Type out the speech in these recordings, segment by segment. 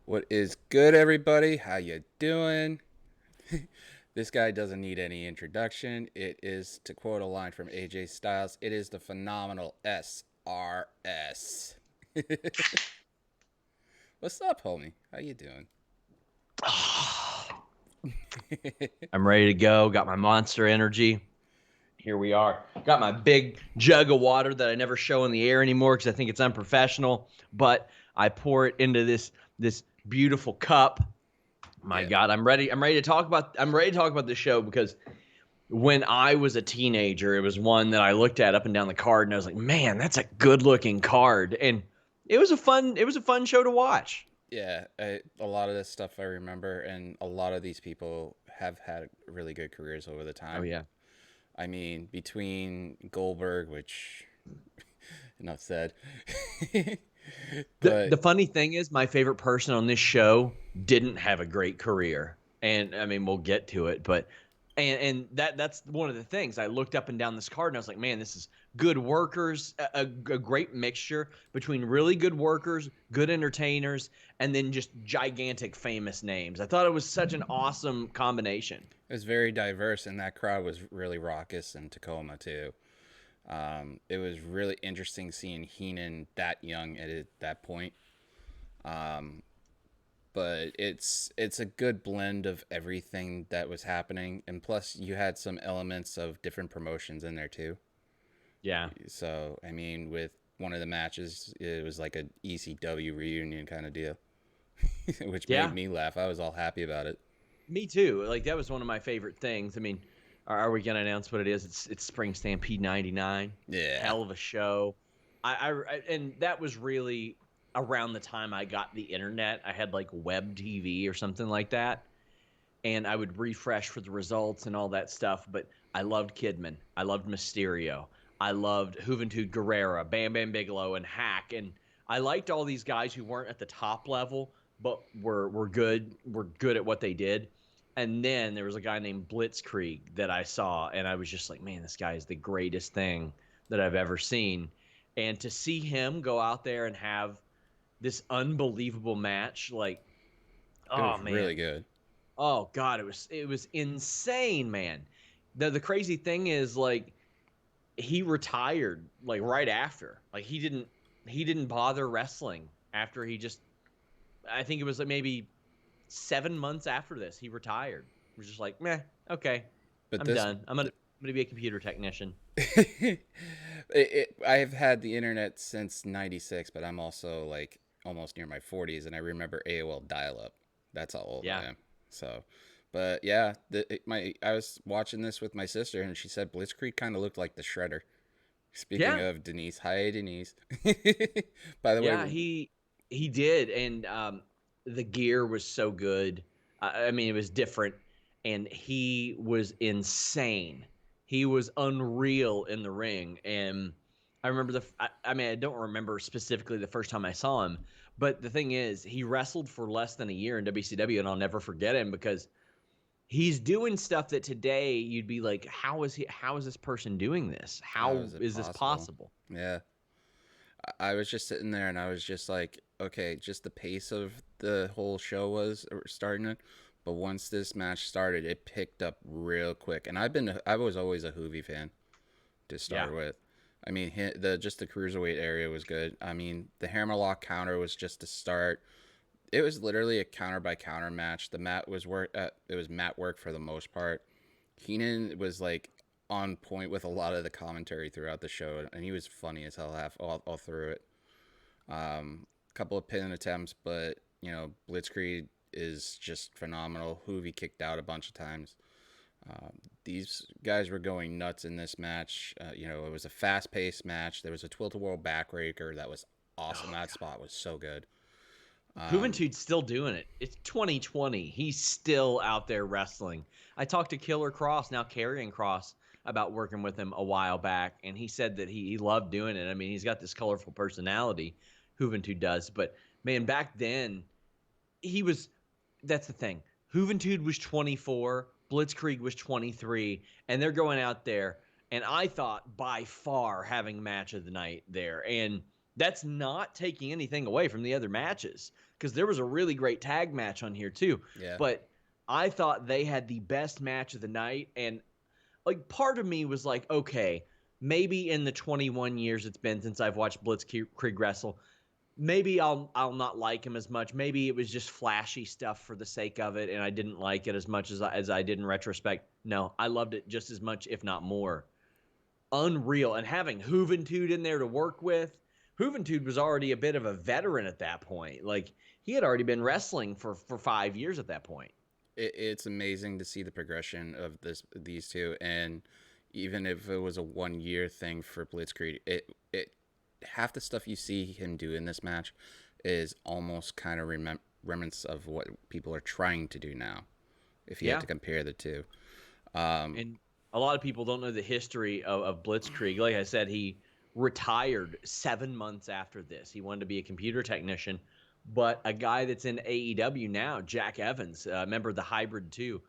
What is good, everybody? How you doing? This guy doesn't need any introduction. It is, to quote a line from AJ Styles, it is the phenomenal SRS. What's up, homie? How you doing? I'm ready to go. Got my Monster Energy. Here we are. Got my big jug of water that I never show in the air anymore because I think it's unprofessional. But I pour it into this beautiful cup. My Yeah, God, I'm ready. I'm ready to talk about this show because when I was a teenager, it was one that I looked at up and down the card and I was like, man, that's a good looking card. And it was a fun show to watch. yeah. A lot of this stuff I remember, and a lot of these people have had really good careers over the Oh time. yeah. I mean, between Goldberg, which enough said, The but funny thing is, my favorite person on this show didn't have a great career, and I mean, we'll get to it, but that's one of the things. I looked up and down this card, and I was like, man, this is good workers, a great mixture between really good workers, good entertainers, and then just gigantic famous names. I thought it was such an awesome combination. it was very diverse, and that crowd was really raucous in Tacoma too. It was really interesting seeing Heenan that young that point. Um, but it's a good blend of everything that was happening, and plus you had some elements of different promotions in there too. Yeah, So I mean, with one of the matches, it was like an ECW reunion kind of deal, which made yeah, me laugh. I was all happy about it. me too. Like that was one of my favorite things. I mean, are we gonna announce what it is? It's Spring Stampede '99. Yeah, Hell of a show. And that was really around the time I got the internet. I had like web TV or something like that, and I would refresh for the results and all that stuff. But I loved Kidman. I loved Mysterio. I loved Juventud Guerrera, Bam Bam Bigelow, and Hack. And I liked all these guys who weren't at the top level, but were good at what they did. And then there was a guy named Blitzkrieg that I saw, and I was just like, man, this guy is the greatest thing that I've ever seen. And to see him go out there and have this unbelievable match, like, it oh was really man, good. oh God, it was insane, man. The crazy thing is like he retired like right after. Like he didn't bother wrestling after he just I think it was like maybe 7 months after this he retired. He was just like, meh, okay, But I'm this done. I'm gonna be a computer technician. I've had the internet since '96, but I'm also like almost near my 40s, and I remember AOL dial-up. That's how old I Yeah. am. So, but yeah, I was watching this with my sister, and she said Blitzkrieg kind of looked like the Shredder. Speaking Yeah. of Denise, hi Denise. By the way, Yeah, he did, and the gear was so good. I mean, it was different, and he was insane. He was unreal in the ring, and I remember I mean, I don't remember specifically the first time I saw him, but the thing is, he wrestled for less than a year in WCW, and I'll never forget him because he's doing stuff that today you'd be like, how is he? How is this person doing this? how How is it is this possible? possible? Yeah, I was just sitting there, and I was just like, okay, just the pace of the whole show was starting it. But once this match started, it picked up real quick, and I was always a Hoovy fan to Yeah. start with. I mean, the just the cruiserweight area was good. I mean, the Hammerlock counter was just to start. It was literally a counter by counter match. The mat was work. It was mat work for the most part. Heenan was like on point with a lot of the commentary throughout the show, and he was funny as hell half all through it. Couple of pin attempts, but Blitzkrieg is just phenomenal. Hoovy kicked out a bunch of times. These guys were going nuts in this match. It was a fast paced match. There was a tilt a whirl backbreaker that was awesome. Oh That God. spot was so good. Um, Juventude's still doing it. It's 2020. He's still out there wrestling. I talked to Killer Cross, now Karrion Cross, about working with him a while back, and he said that he loved doing it. I mean, he's got this colorful personality, Juventude does. But man, back then, he was that's the thing. Juventude was 24, Blitzkrieg was 23, and they're going out there. And I thought by far having match of the night there. And that's not taking anything away from the other matches because there was a really great tag match on here too. Yeah. But I thought they had the best match of the night, and like part of me was like, okay, maybe in the 21 years it's been since I've watched Blitzkrieg wrestle, maybe I'll not like him as much. Maybe it was just flashy stuff for the sake of it, and I didn't like it as much as I did in retrospect. No, I loved it just as much, if not more. Unreal, and having Juventud in there to work with. Juventud was already a bit of a veteran at that point. Like he had already been wrestling for 5 years at that point. It's amazing to see the progression of these two, and even if it was a 1 year thing for Blitzkrieg, it half the stuff you see him do in this match is almost kind of remnants of what people are trying to do now. If you Yeah. had to compare the two, And a lot of people don't know the history of Blitzkrieg. Like I said, he retired 7 months after this. He wanted to be a computer technician, but a guy that's in AEW now, Jack Evans, member of the Hybrid 2,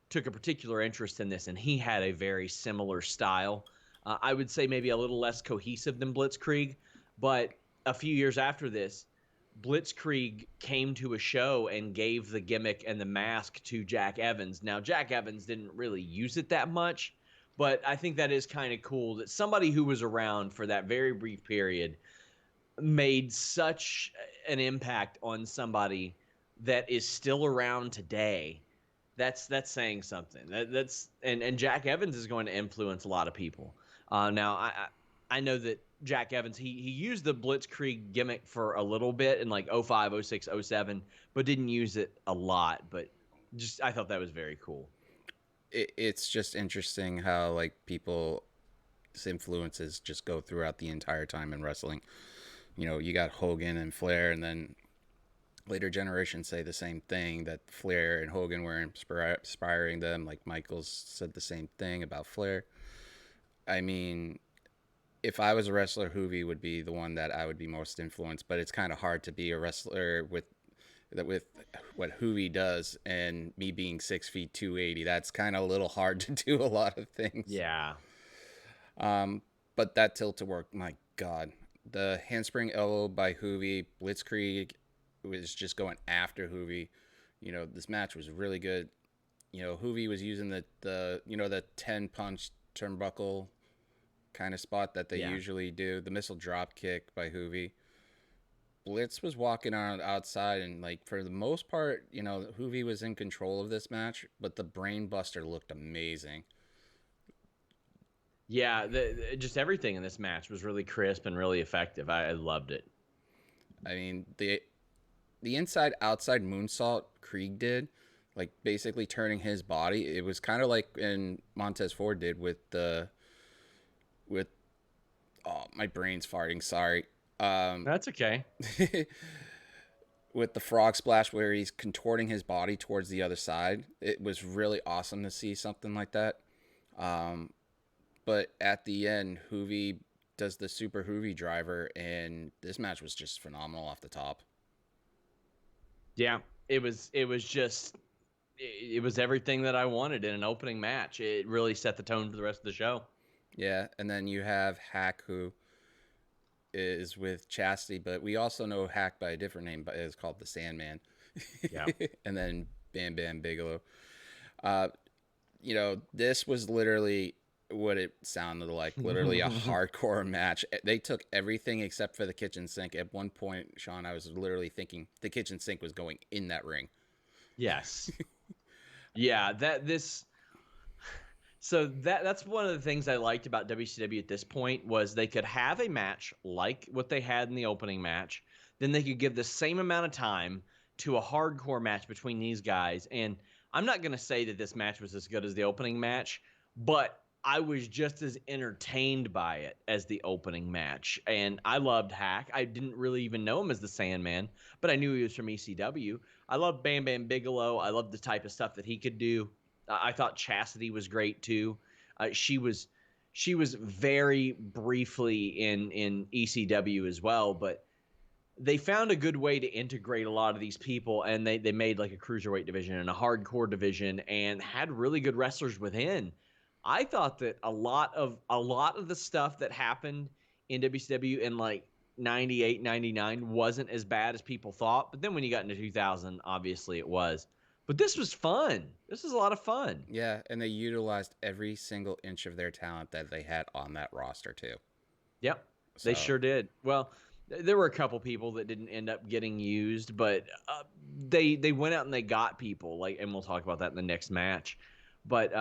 took a particular interest in this, and he had a very similar style. I would say maybe a little less cohesive than Blitzkrieg, but a few years after this, Blitzkrieg came to a show and gave the gimmick and the mask to Jack Evans. Now, Jack Evans didn't really use it that much, but I think that is kind of cool that somebody who was around for that very brief period made such an impact on somebody that is still around today. That's saying something. That's and Jack Evans is going to influence a lot of people. Now I know that Jack Evans he used the Blitzkrieg gimmick for a little bit in like 05, 06, 07, but didn't use it a lot. But just I thought that was very cool. it's just interesting how like people's influences just go throughout the entire time in wrestling. You got Hogan and Flair, and then later generations say the same thing, that Flair and Hogan were inspiring them. Like Michaels said the same thing about Flair. I mean, if I was a wrestler, Hoovy would be the one that I would be most influenced. But it's kind of hard to be a wrestler with what Hoovy does, and me being 6 feet 280. That's kind of a little hard to do a lot of things. Yeah. But that tilt to work, my God, the handspring elbow by Hoovy, Blitzkrieg was just going after Hoovy. This match was really good. Hoovy was using the 10 punch turnbuckle kind of spot that they usually do. The missile drop kick by Hoovy. Blitz was walking on outside, and like for the most part, Hoovy was in control of this match, but the brainbuster looked amazing. Yeah, just everything in this match was really crisp and really effective. I loved it. I mean, the inside outside moonsault Krieg did, like basically turning his body. It was kind of like in Montez Ford did with oh, my brain's farting. Sorry. That's okay. With the frog splash where he's contorting his body towards the other side. It was really awesome to see something like that. But at the end, Hoovy does the super Hoovy driver, and this match was just phenomenal off the top. Yeah, it was just it was everything that I wanted in an opening match. It really set the tone for the rest of the show. Yeah, and then you have Hack, who is with Chastity, but we also know Hack by a different name, but it's called the Sandman. Yeah. And then Bam Bam Bigelow. This was literally what it sounded like, literally a hardcore match. They took everything except for the kitchen sink. At one point, Sean, I was literally thinking the kitchen sink was going in that ring. Yes. Yeah, that's one of the things I liked about WCW at this point was they could have a match like what they had in the opening match, then they could give the same amount of time to a hardcore match between these guys. And I'm not going to say that this match was as good as the opening match, but I was just as entertained by it as the opening match. And I loved Hack. I didn't really even know him as the Sandman, but I knew he was from ECW. I loved Bam Bam Bigelow. I loved the type of stuff that he could do. I thought Chastity was great too. She was very briefly in ECW as well, but they found a good way to integrate a lot of these people, and they made like a cruiserweight division and a hardcore division, and had really good wrestlers within. I thought that a lot of the stuff that happened in WCW in like 98, 99 wasn't as bad as people thought. But then when you got into 2000, obviously it was. But this was fun. This was a lot of fun. Yeah, and they utilized every single inch of their talent that they had on that roster too. Yep, they So sure did. Well, there were a couple people that didn't end up getting used, but they went out and they got people like, and we'll talk about that in the next match. But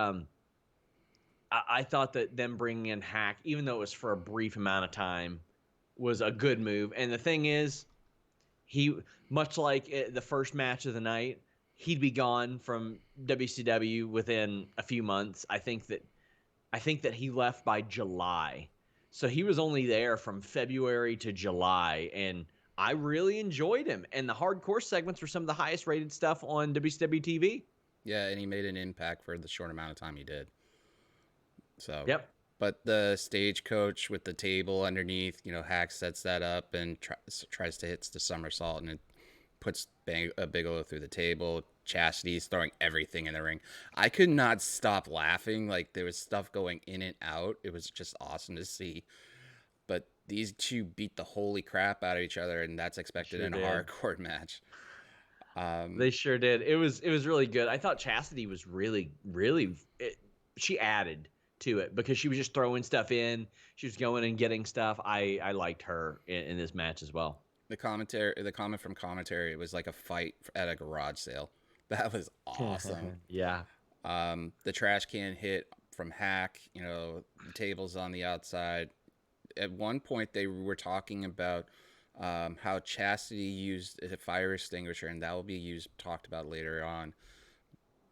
I thought that them bringing in Hack, even though it was for a brief amount of time, was a good move. And the thing is, he much like the first match of the night, he'd be gone from WCW within a few months. I think that he left by July. So he was only there from February to July, and I really enjoyed him. And the hardcore segments were some of the highest rated stuff on WCW TV. yeah, and he made an impact for the short amount of time he did. So, Yep. but the stagecoach with the table underneath, Hack sets that up and tries to hit the somersault, and it puts Bigelow through the table. Chastity's throwing everything in the ring. I could not stop laughing. Like, there was stuff going in and out. It was just awesome to see. But these two beat the holy crap out of each other, and that's expected Sure in a did. hardcore match. They sure did. It was really good. I thought Chastity was really, really. She added to it because she was just throwing stuff in. She was going and getting stuff. I liked her in this match as well. The comment from commentary, it was like a fight at a garage sale. That was awesome. Yeah. The trash can hit from Hack, the tables on the outside. At one point, they were talking about how Chastity used a fire extinguisher, and that will be talked about later on.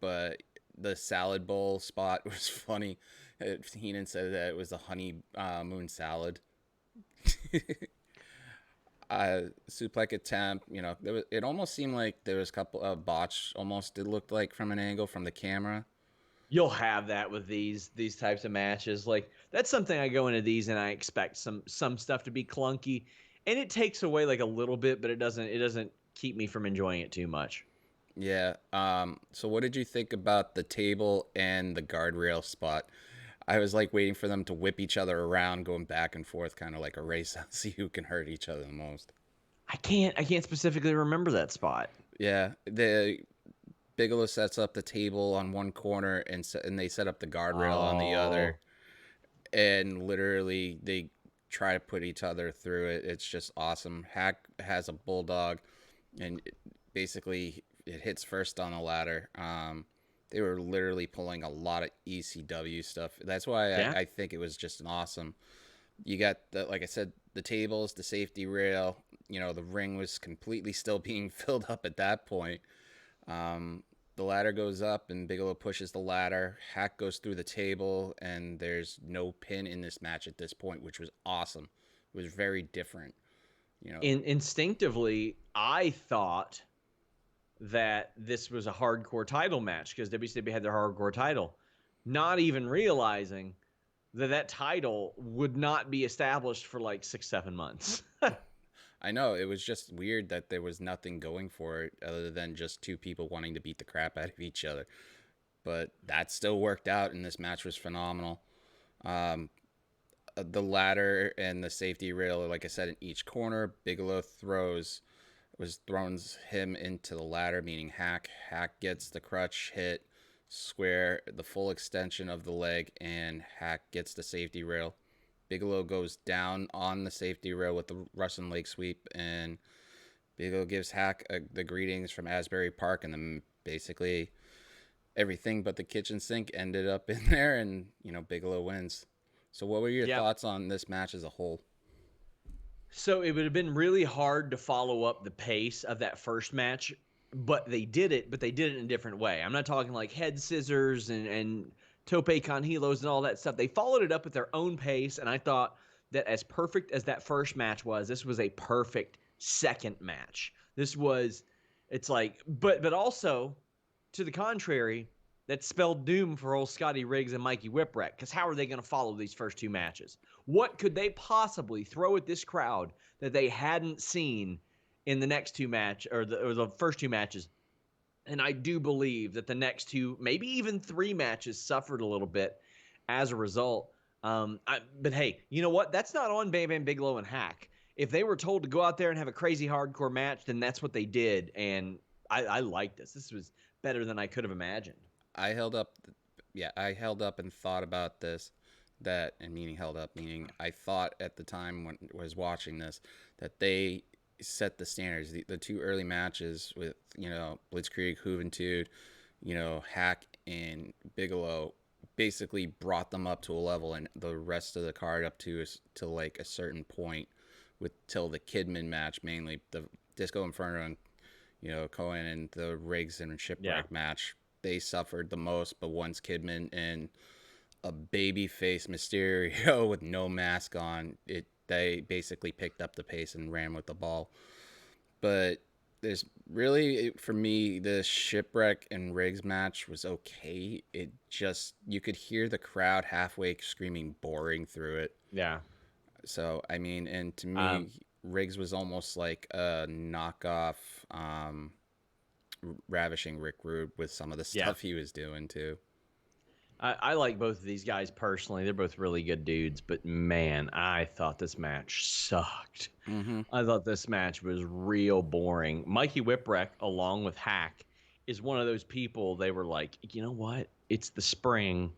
But the salad bowl spot was funny. Heenan said that it was a honey moon salad. Suplex attempt, it almost seemed like there was a couple of botch, almost it looked like from an angle from the camera. You'll have that with these types of matches. Like that's something I go into these and I expect some stuff to be clunky, and it takes away like a little bit, but it doesn't keep me from enjoying it too much. Yeah. So what did you think about the table and the guardrail spot? I was like waiting for them to whip each other around, going back and forth, kind of like a race, see who can hurt each other the most. I can't specifically remember that spot. Yeah, the Bigelow sets up the table on one corner, and they set up the guardrail on the other, and literally they try to put each other through it. It's just awesome. Hack has a bulldog, and basically it hits first on the ladder. They were literally pulling a lot of ECW stuff. That's why Yeah. I think it was just an awesome. You got like I said, the tables, the safety rail. The ring was completely still being filled up at that point. The ladder goes up, and Bigelow pushes the ladder. Hack goes through the table, and there's no pin in this match at this point, which was awesome. It was very different. Instinctively, I thought that this was a hardcore title match because WCW had their hardcore title, not even realizing that title would not be established for like 6-7 months. I know, it was just weird that there was nothing going for it other than just two people wanting to beat the crap out of each other. But that still worked out, and this match was phenomenal. The ladder and the safety rail, like I said, in each corner. Bigelow throws him into the ladder, meaning Hack. Hack gets the crutch hit square, the full extension of the leg, and Hack gets the safety rail. Bigelow goes down on the safety rail with the Russian leg sweep, and Bigelow gives Hack the greetings from Asbury Park, and then basically everything but the kitchen sink ended up in there, and Bigelow wins. So what were your thoughts on this match as a whole? So it would have been really hard to follow up the pace of that first match, but they did it in a different way. I'm not talking like head scissors and tope con hilos and all that stuff. They followed it up at their own pace, and I thought that as perfect as that first match was, this was a perfect second match. But also, to the contrary, that spelled doom for old Scotty Riggs and Mikey Whipwreck, because how are they going to follow these first two matches? What could they possibly throw at this crowd that they hadn't seen in the next two match or the first two matches? And I do believe that the next two, maybe even three matches, suffered a little bit as a result. But hey, you know what? That's not on Bam Bam Bigelow and Hack. if they were told to go out there and have a crazy hardcore match, then that's what they did. And I liked this. This was better than I could have imagined. I held up, yeah, I held up and thought about this. That and meaning held up, meaning I thought at the time when I was watching this that they set the standards. The two early matches with Blitzkrieg, Juventud, Hack and Bigelow basically brought them up to a level, and the rest of the card up to like a certain point with till the Kidman match, mainly the Disco Inferno and Cohen and the Riggs and Shipwreck match. They suffered the most, but once Kidman and a babyface Mysterio with no mask on, they basically picked up the pace and ran with the ball. But there's really, for me, the Shipwreck and Riggs match was okay. It just, you could hear the crowd halfway screaming boring through it. Yeah. So I mean, and to me, Riggs was almost like a knockoff Ravishing Rick Rude with some of the stuff he was doing too. I like both of these guys personally. They're both really good dudes, but man, I thought this match sucked. Mm-hmm. I thought this match was real boring. Mikey Whipwreck, along with Hack, is one of those people. They were like, you know what? It's the spring.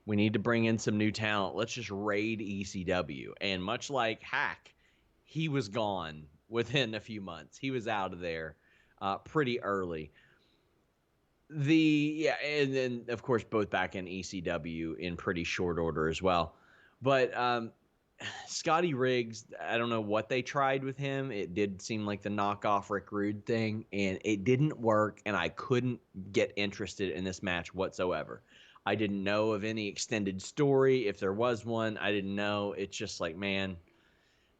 We need to bring in some new talent. Let's just raid ECW. And much like Hack, he was gone within a few months. He was out of there pretty early. And then of course both back in ECW in pretty short order as well. But Scotty Riggs, I don't know what they tried with him. It did seem like the knockoff Rick Rude thing, and it didn't work, and I couldn't get interested in this match whatsoever. I didn't know of any extended story. If there was one, I didn't know. It's just like, man,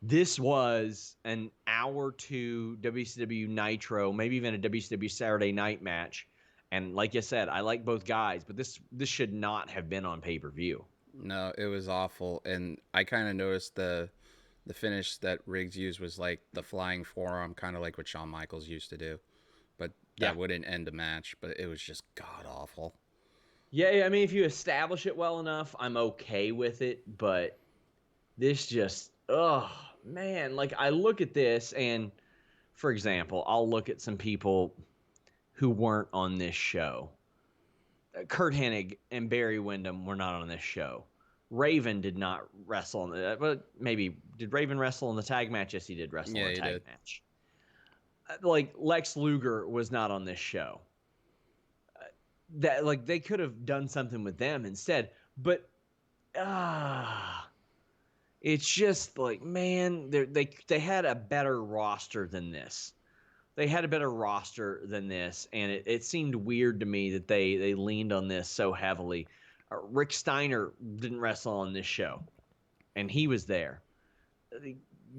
this was an hour to WCW Nitro, maybe even a WCW Saturday Night match. And like you said, I like both guys, but this should not have been on pay-per-view. No, it was awful, and I kind of noticed the finish that Riggs used was like the flying forearm, kind of like what Shawn Michaels used to do, but that wouldn't end a match. But it was just god awful. Yeah, I mean, if you establish it well enough, I'm okay with it. But this just, oh man, like I look at this, and for example, I'll look at some people who weren't on this show. Kurt Hennig and Barry Windham were not on this show. Raven did not wrestle in the, but maybe did Raven wrestle in the tag match? Yes, he did wrestle in the tag match. Like Lex Luger was not on this show. That like they could have done something with them instead, but it's just like, man, they had a better roster than this. They had a better roster than this, and it seemed weird to me that they leaned on this so heavily. Rick Steiner didn't wrestle on this show, and he was there.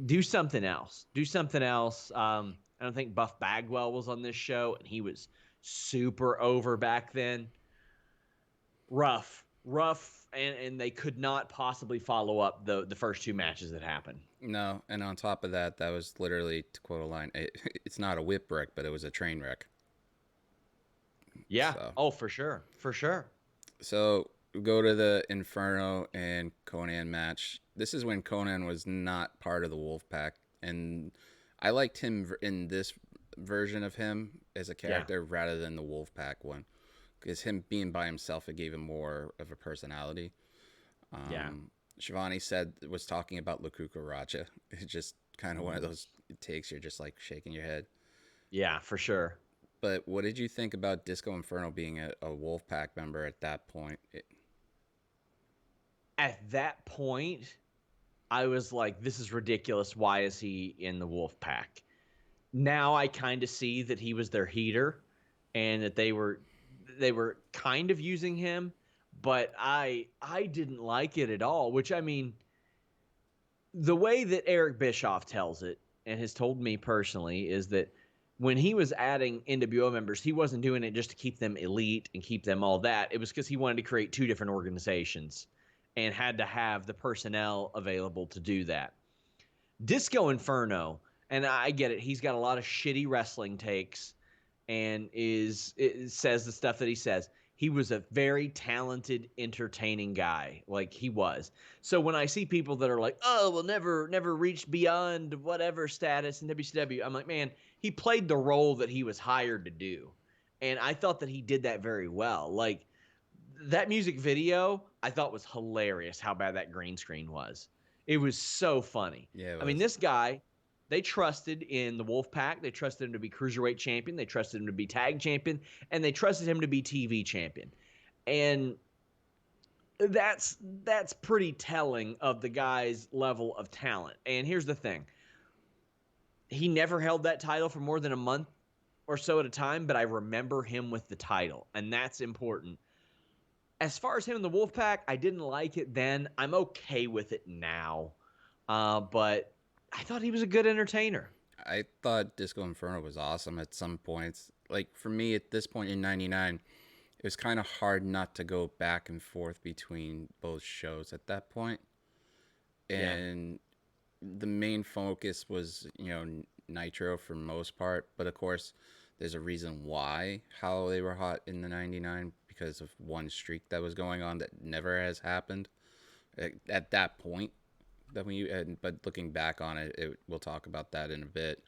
Do something else. Do something else. I don't think Buff Bagwell was on this show, and he was super over back then. Rough, and they could not possibly follow up the first two matches that happened. No, and on top of that, that was literally, to quote a line, it's not a whip wreck, but it was a train wreck. Yeah. So. Oh, for sure. For sure. So we go to the Inferno and Konnan match. This is when Konnan was not part of the Wolfpack, and I liked him in this version of him as a character rather than the Wolfpack one, because him being by himself, it gave him more of a personality. Shivani was talking about Lakuka Raja. It's just kind of one of those takes you're just like shaking your head. Yeah, for sure. But what did you think about Disco Inferno being a Wolfpack member at that point? At that point, I was like, this is ridiculous. Why is he in the Wolfpack? Now I kind of see that he was their heater and that they were kind of using him. But I didn't like it at all, which, I mean, the way that Eric Bischoff tells it, and has told me personally, is that when he was adding NWO members, he wasn't doing it just to keep them elite and keep them all that. It was because he wanted to create two different organizations and had to have the personnel available to do that. Disco Inferno, and I get it, he's got a lot of shitty wrestling takes and says the stuff that he says. He was a very talented, entertaining guy. Like he was. So when I see people that are like, "Oh, we'll never reach beyond whatever status in WCW," I'm like, man, he played the role that he was hired to do, and I thought that he did that very well. Like that music video, I thought was hilarious. How bad that green screen was. It was so funny. Yeah, it I mean, was. this guy, they trusted in the Wolfpack. They trusted him to be cruiserweight champion. They trusted him to be tag champion, and they trusted him to be TV champion. And that's pretty telling of the guy's level of talent. And here's the thing: he never held that title for more than a month or so at a time, but I remember him with the title, and that's important. As far as him in the Wolfpack, I didn't like it then. I'm okay with it now, but I thought he was a good entertainer. I thought Disco Inferno was awesome at some points. Like for me at this point in '99, it was kind of hard not to go back and forth between both shows at that point. Yeah. And the main focus was, Nitro for most part, but of course, there's a reason why how they were hot in the '99 because of one streak that was going on that never has happened at that point. That but looking back on it, we'll talk about that in a bit.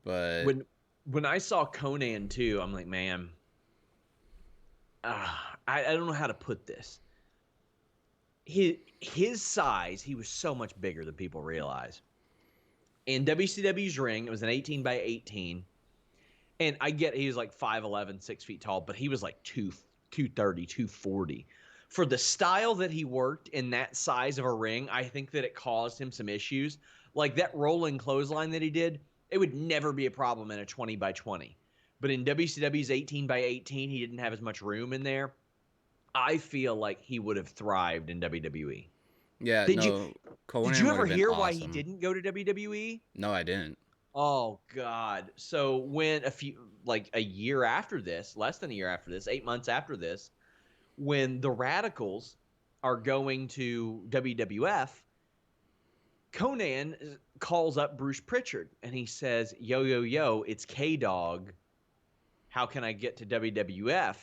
But When I saw Conan too, I'm like, man, I don't know how to put this. His size, he was so much bigger than people realize. In WCW's ring, it was an 18 by 18. And I get he was like 5'11", 6 feet tall, but he was like 230, 240. For the style that he worked in that size of a ring, I think that it caused him some issues. Like that rolling clothesline that he did, it would never be a problem in a 20 by 20. But in WCW's 18 by 18, he didn't have as much room in there. I feel like he would have thrived in WWE. yeah, Did you no, did Conan you would ever have been hear why he awesome. didn't go to WWE? No, I didn't. Oh God. So when a year after this, less than a year after this, 8 months after this, when the Radicals are going to WWF, Conan calls up Bruce Pritchard and he says, "Yo, yo, yo, it's K Dog. How can I get to WWF?"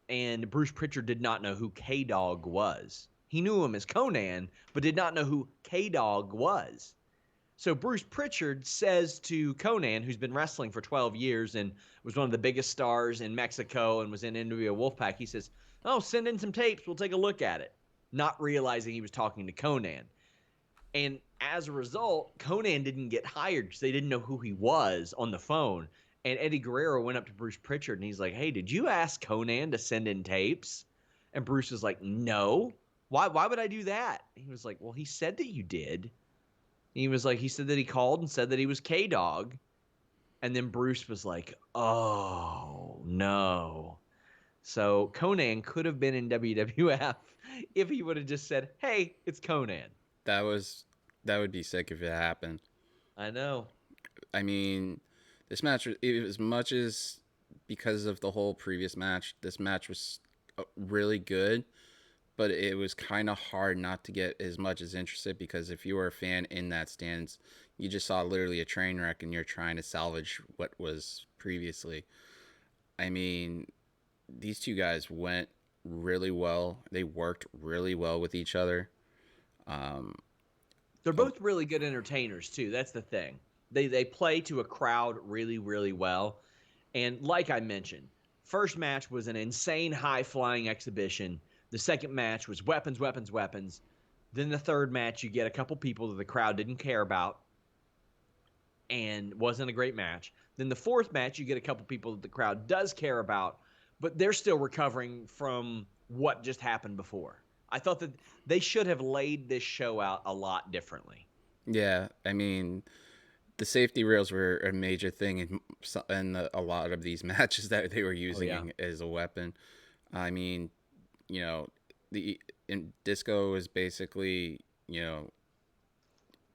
And Bruce Pritchard did not know who K Dog was. He knew him as Conan, but did not know who K Dog was. So Bruce Pritchard says to Conan, who's been wrestling for 12 years and was one of the biggest stars in Mexico and was in NWO Wolfpack, he says, "Oh, send in some tapes. We'll take a look at it." Not realizing he was talking to Conan. And as a result, Conan didn't get hired because they didn't know who he was on the phone. And Eddie Guerrero went up to Bruce Pritchard and he's like, "Hey, did you ask Conan to send in tapes?" And Bruce was like, "No. Why would I do that?" He was like, "Well, he said that you did." He was like, he said that he called and said that he was K Dog. And then Bruce was like, "Oh, no." So Conan could have been in WWF if he would have just said, "Hey, it's Conan." That was that would be sick if it happened. I know. I mean, this match, as much as because of the whole previous match, this match was really good, but it was kind of hard not to get as much as interested because if you were a fan in that stands, you just saw literally a train wreck and you're trying to salvage what was previously. I mean, these two guys went really well. They worked really well with each other. Um, They're oh, both really good entertainers too. That's the thing. They play to a crowd really, really well. And like I mentioned, first match was an insane high flying exhibition. The second match was weapons, weapons, weapons. Then the third match, you get a couple people that the crowd didn't care about and wasn't a great match. Then the fourth match, you get a couple people that the crowd does care about, but they're still recovering from what just happened before. I thought that they should have laid this show out a lot differently. yeah, I mean, the safety rails were a major thing in a lot of these matches that they were Oh yeah. using as a weapon. I mean, you know, the in disco is basically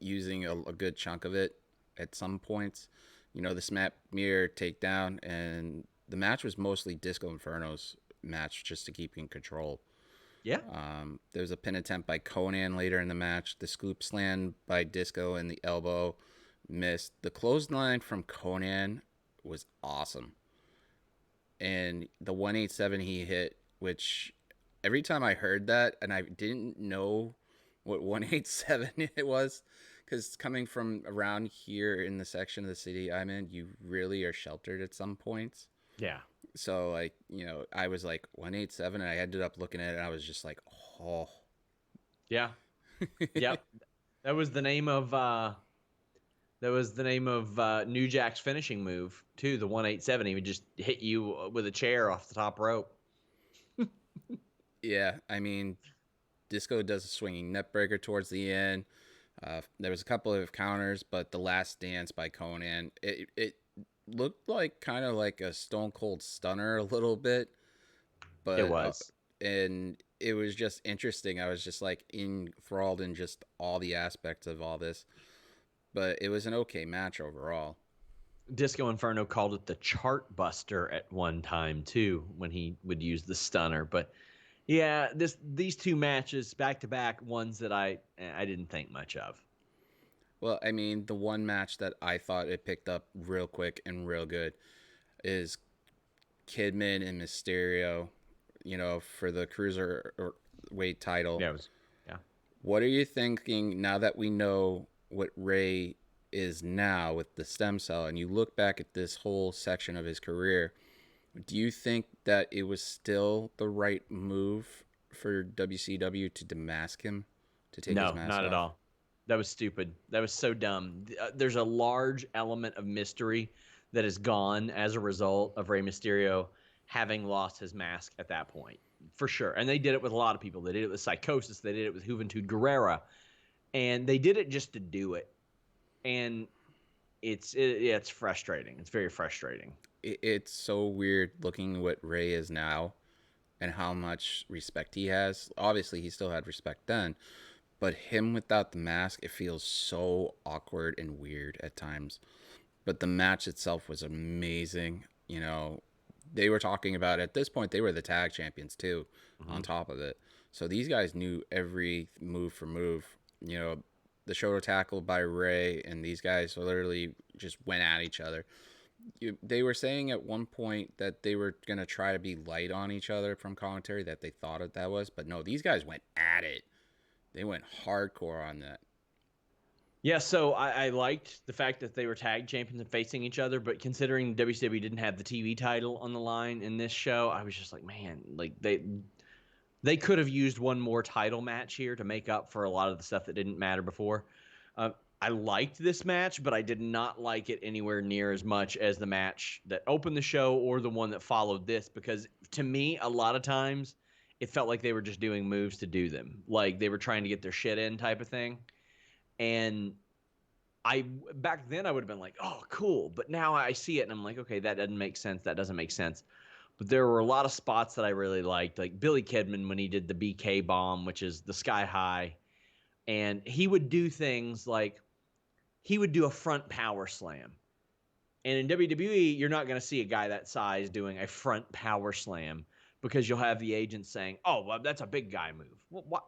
using a good chunk of it at some points. The snap mirror takedown, and the match was mostly Disco Inferno's match just to keep in control. Yeah. There was a pin attempt by Conan later in the match. The scoop slam by Disco and the elbow missed. The clothesline from Conan was awesome. and the 187 he hit, which every time I heard that, and I didn't know what 187 it was, because coming from around here in the section of the city I'm in, you really are sheltered at some points. Yeah. So like, I was like 187, and I ended up looking at it, and I was just like, oh. Yeah. Yep. That was the name of New Jack's finishing move too. The 187. He would just hit you with a chair off the top rope. Yeah, I mean, Disco does a swinging net breaker towards the end. There was a couple of counters, but the last dance by Conan, it looked like kind of like a Stone Cold Stunner a little bit, It but was. and it was just interesting. I was just like enthralled in just all the aspects of all this, but it was an okay match overall. Disco Inferno called it the chart buster at one time too when he would use the stunner. But yeah, these two matches back to back, ones that I didn't think much of. Well, I mean, the one match that I thought it picked up real quick and real good is Kidman and Mysterio, for the cruiser weight title. Yeah, it was. Yeah. What are you thinking now that we know what Ray is now with the stem cell, and you look back at this whole section of his career? Do you think that it was still the right move for WCW to demask him, to take his No, mask not at off? all. That was stupid. That was so dumb. There's a large element of mystery that is gone as a result of Rey Mysterio having lost his mask at that point, for sure. And they did it with a lot of people. They did it with Psychosis. They did it with Juventud Guerrera, and they did it just to do it. And it's frustrating. It's very frustrating. It's so weird looking at what Ray is now and how much respect he has. Obviously, he still had respect then, but him without the mask, it feels so awkward and weird at times. But the match itself was amazing. They were talking about, at this point, they were the tag champions too, Mm-hmm. on top of it. So these guys knew every move for move. The shoulder tackle by Ray, and these guys literally just went at each other. They were saying at one point that they were going to try to be light on each other from commentary, that they thought that was, but no, these guys went at it. They went hardcore on that. Yeah, so I liked the fact that they were tag champions and facing each other, but considering WCW didn't have the TV title on the line in this show, I was just like, man, like they could have used one more title match here to make up for a lot of the stuff that didn't matter before. Uh, I liked this match, but I did not like it anywhere near as much as the match that opened the show or the one that followed this, because to me, a lot of times it felt like they were just doing moves to do them, like they were trying to get their shit in type of thing. And I back then I would have been like, oh, cool. But now I see it and I'm like, okay, that doesn't make sense. That doesn't make sense. But there were a lot of spots that I really liked, like Billy Kidman when he did the BK bomb, which is the sky high. And he would do things like he would do a front power slam. And in WWE, you're not going to see a guy that size doing a front power slam because you'll have the agents saying, oh, well, that's a big guy move. Well, what?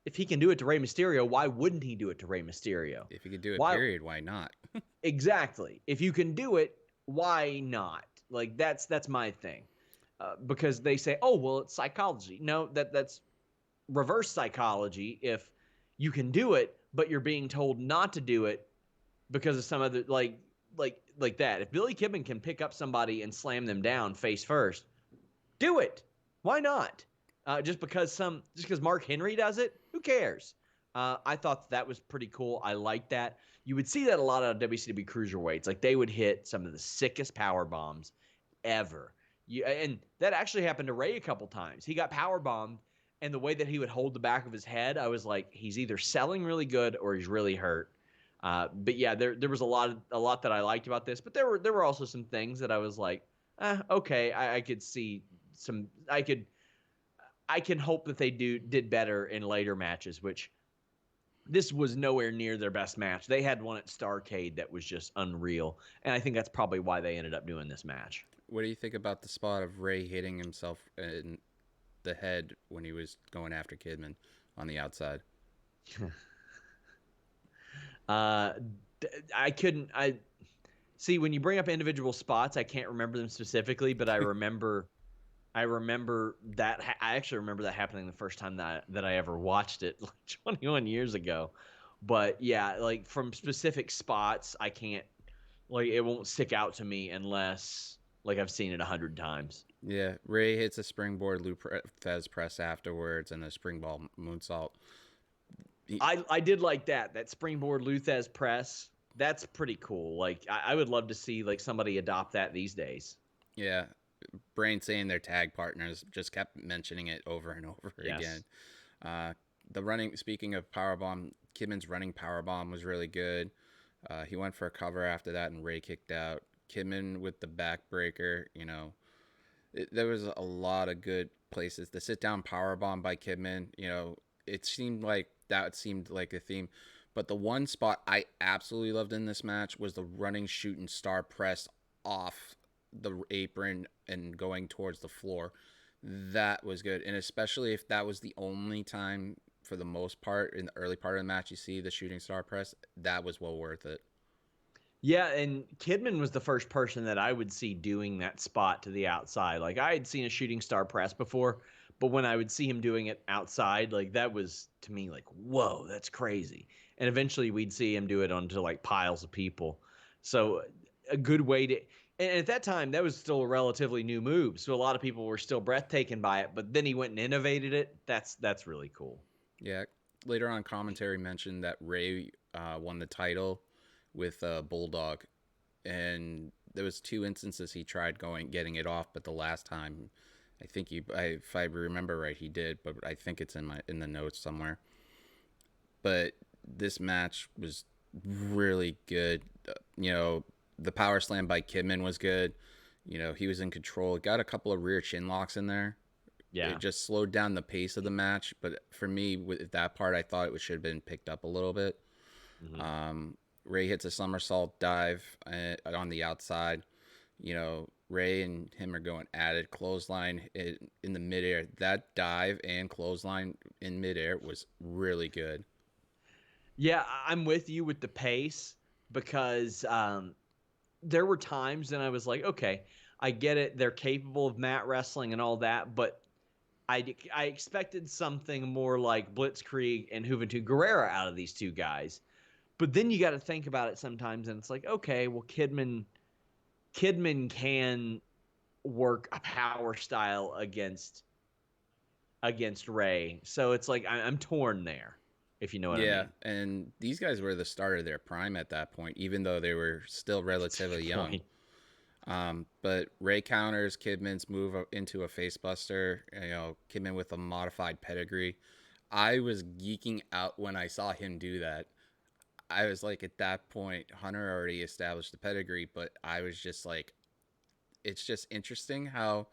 If he can do it to Rey Mysterio, why wouldn't he do it to Rey Mysterio? If you could do it, Why? period, why not? Exactly. If you can do it, why not? Like that's my thing. Because they say, oh well, it's psychology. No, that's reverse psychology. If you can do it, but you're being told not to do it because of some other like that. If Billy Kidman can pick up somebody and slam them down face first, do it. Why not? Just because Mark Henry does it, who cares? I thought that was pretty cool. I liked that. You would see that a lot of WCW cruiserweights, like they would hit some of the sickest power bombs ever. And that actually happened to Ray a couple times. He got power bombed, and the way that he would hold the back of his head, I was like, he's either selling really good or he's really hurt. But yeah, there was a lot that I liked about this, but there were also some things that I was like, okay, I could see some. I can hope that they did better in later matches, which this was nowhere near their best match. They had one at Starrcade that was just unreal, and I think that's probably why they ended up doing this match. What do you think about the spot of Ray hitting himself in the head when he was going after Kidman on the outside? I couldn't. See, when you bring up individual spots, I can't remember them specifically, but I remember that I actually remember that happening the first time that I ever watched it, like 21 years ago. But yeah, like from specific spots, I can't, like, it won't stick out to me unless like I've seen it 100 times. Yeah, Ray hits a springboard loop Fez press afterwards and a springboard moonsault. He, I did like that springboard Luthez press. That's pretty cool. Like I would love to see like somebody adopt that these days. yeah, Brain saying their tag partners just kept mentioning it over and over again. Yes. Uh, the running, speaking of powerbomb, Kidman's running powerbomb was really good. He went for a cover after that, and Ray kicked out. Kidman with the backbreaker, there was a lot of good places. The sit down power bomb by Kidman, it seemed like a theme. But the one spot I absolutely loved in this match was the running shooting star press off the apron and going towards the floor. That was good. And especially if that was the only time for the most part in the early part of the match you see the shooting star press, that was well worth it. Yeah, and Kidman was the first person that I would see doing that spot to the outside. Like I had seen a shooting star press before, but when I would see him doing it outside, like that was to me like, whoa, that's crazy. And eventually we'd see him do it onto like piles of people. So a good way to, and at that time that was still a relatively new move. So a lot of people were still breathtaken by it, but then he went and innovated it. That's really cool. Yeah. Later on, commentary mentioned that Ray won the title with Bulldog, and there was two instances he tried getting it off, but the last time, I think if I remember right, he did. But I think it's in the notes somewhere. But this match was really good. The power slam by Kidman was good. He was in control. Got a couple of rear chin locks in there. Yeah. It just slowed down the pace of the match. But for me, with that part, I thought it should have been picked up a little bit. Hmm. Ray hits a somersault dive on the outside. Ray and him are going at it. Clothesline in the midair. That dive and clothesline in midair was really good. Yeah, I'm with you with the pace because there were times and I was like, okay, I get it. They're capable of mat wrestling and all that, but I expected something more like Blitzkrieg and Juventud Guerrera out of these two guys. But then you got to think about it sometimes, and it's like, okay, well, Kidman can work a power style against Ray, so it's like I'm torn there, if you know what I Yeah, mean. and these guys were the start of their prime at that point, even though they were still That's a relatively good young. point. But Ray counters Kidman's move into a facebuster. Kidman with a modified pedigree. I was geeking out when I saw him do that. I was like, at that point, Hunter already established the pedigree, but I was just like, it's just interesting how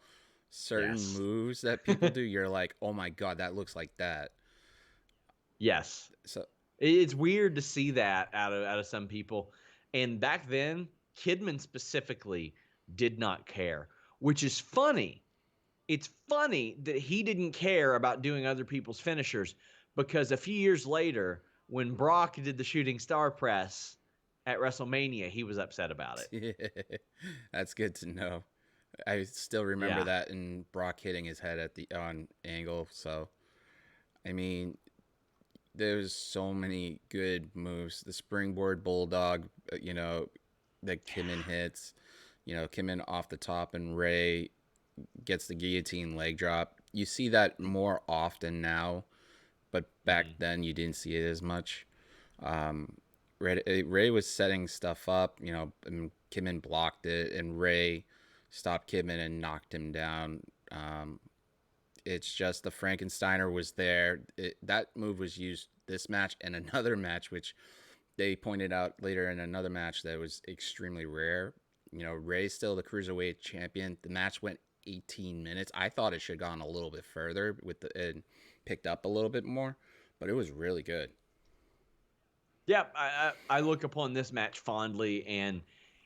certain Yes. moves that people do, you're like, oh my god, that looks like that. Yes. So It's weird to see that out of some people. And back then, Kidman specifically did not care, which is funny. It's funny that he didn't care about doing other people's finishers because a few years later, when Brock did the shooting star press at WrestleMania, he was upset about it. that's good to know. I still remember Yeah. that in Brock hitting his head at the on angle. So I mean, there's so many good moves. The springboard bulldog, that Kimmin hits. Kimmin off the top and Ray gets the guillotine leg drop. You see that more often now, but back Mhm. then you didn't see it as much. Um, Ray was setting stuff up, and Kimmin blocked it, and Ray stopped Kimmin and knocked him down. It's just the Frankensteiner was there. That move was used this match and another match, which they pointed out later in another match that was extremely rare. Ray's still the cruiserweight champion. The match went 18 minutes. I thought it should have gone a little bit further and picked up a little bit more, but it was really good. Yeah, I look upon this match fondly, and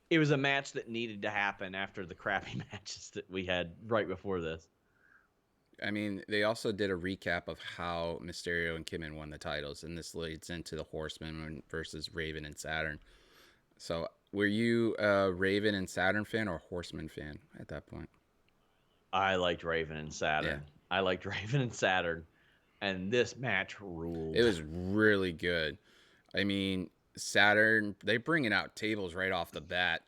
it was a match that needed to happen after the crappy matches that we had right before this. I mean, they also did a recap of how Mysterio and Kimmin won the titles, and this leads into the Horsemen versus Raven and Saturn. So Were you a Raven and Saturn fan or Horseman fan at that point? I liked Raven and Yeah, Saturn. I liked Raven and Saturn, and this match it ruled. was really good. I mean, Saturn, they bringing out tables right off the bat.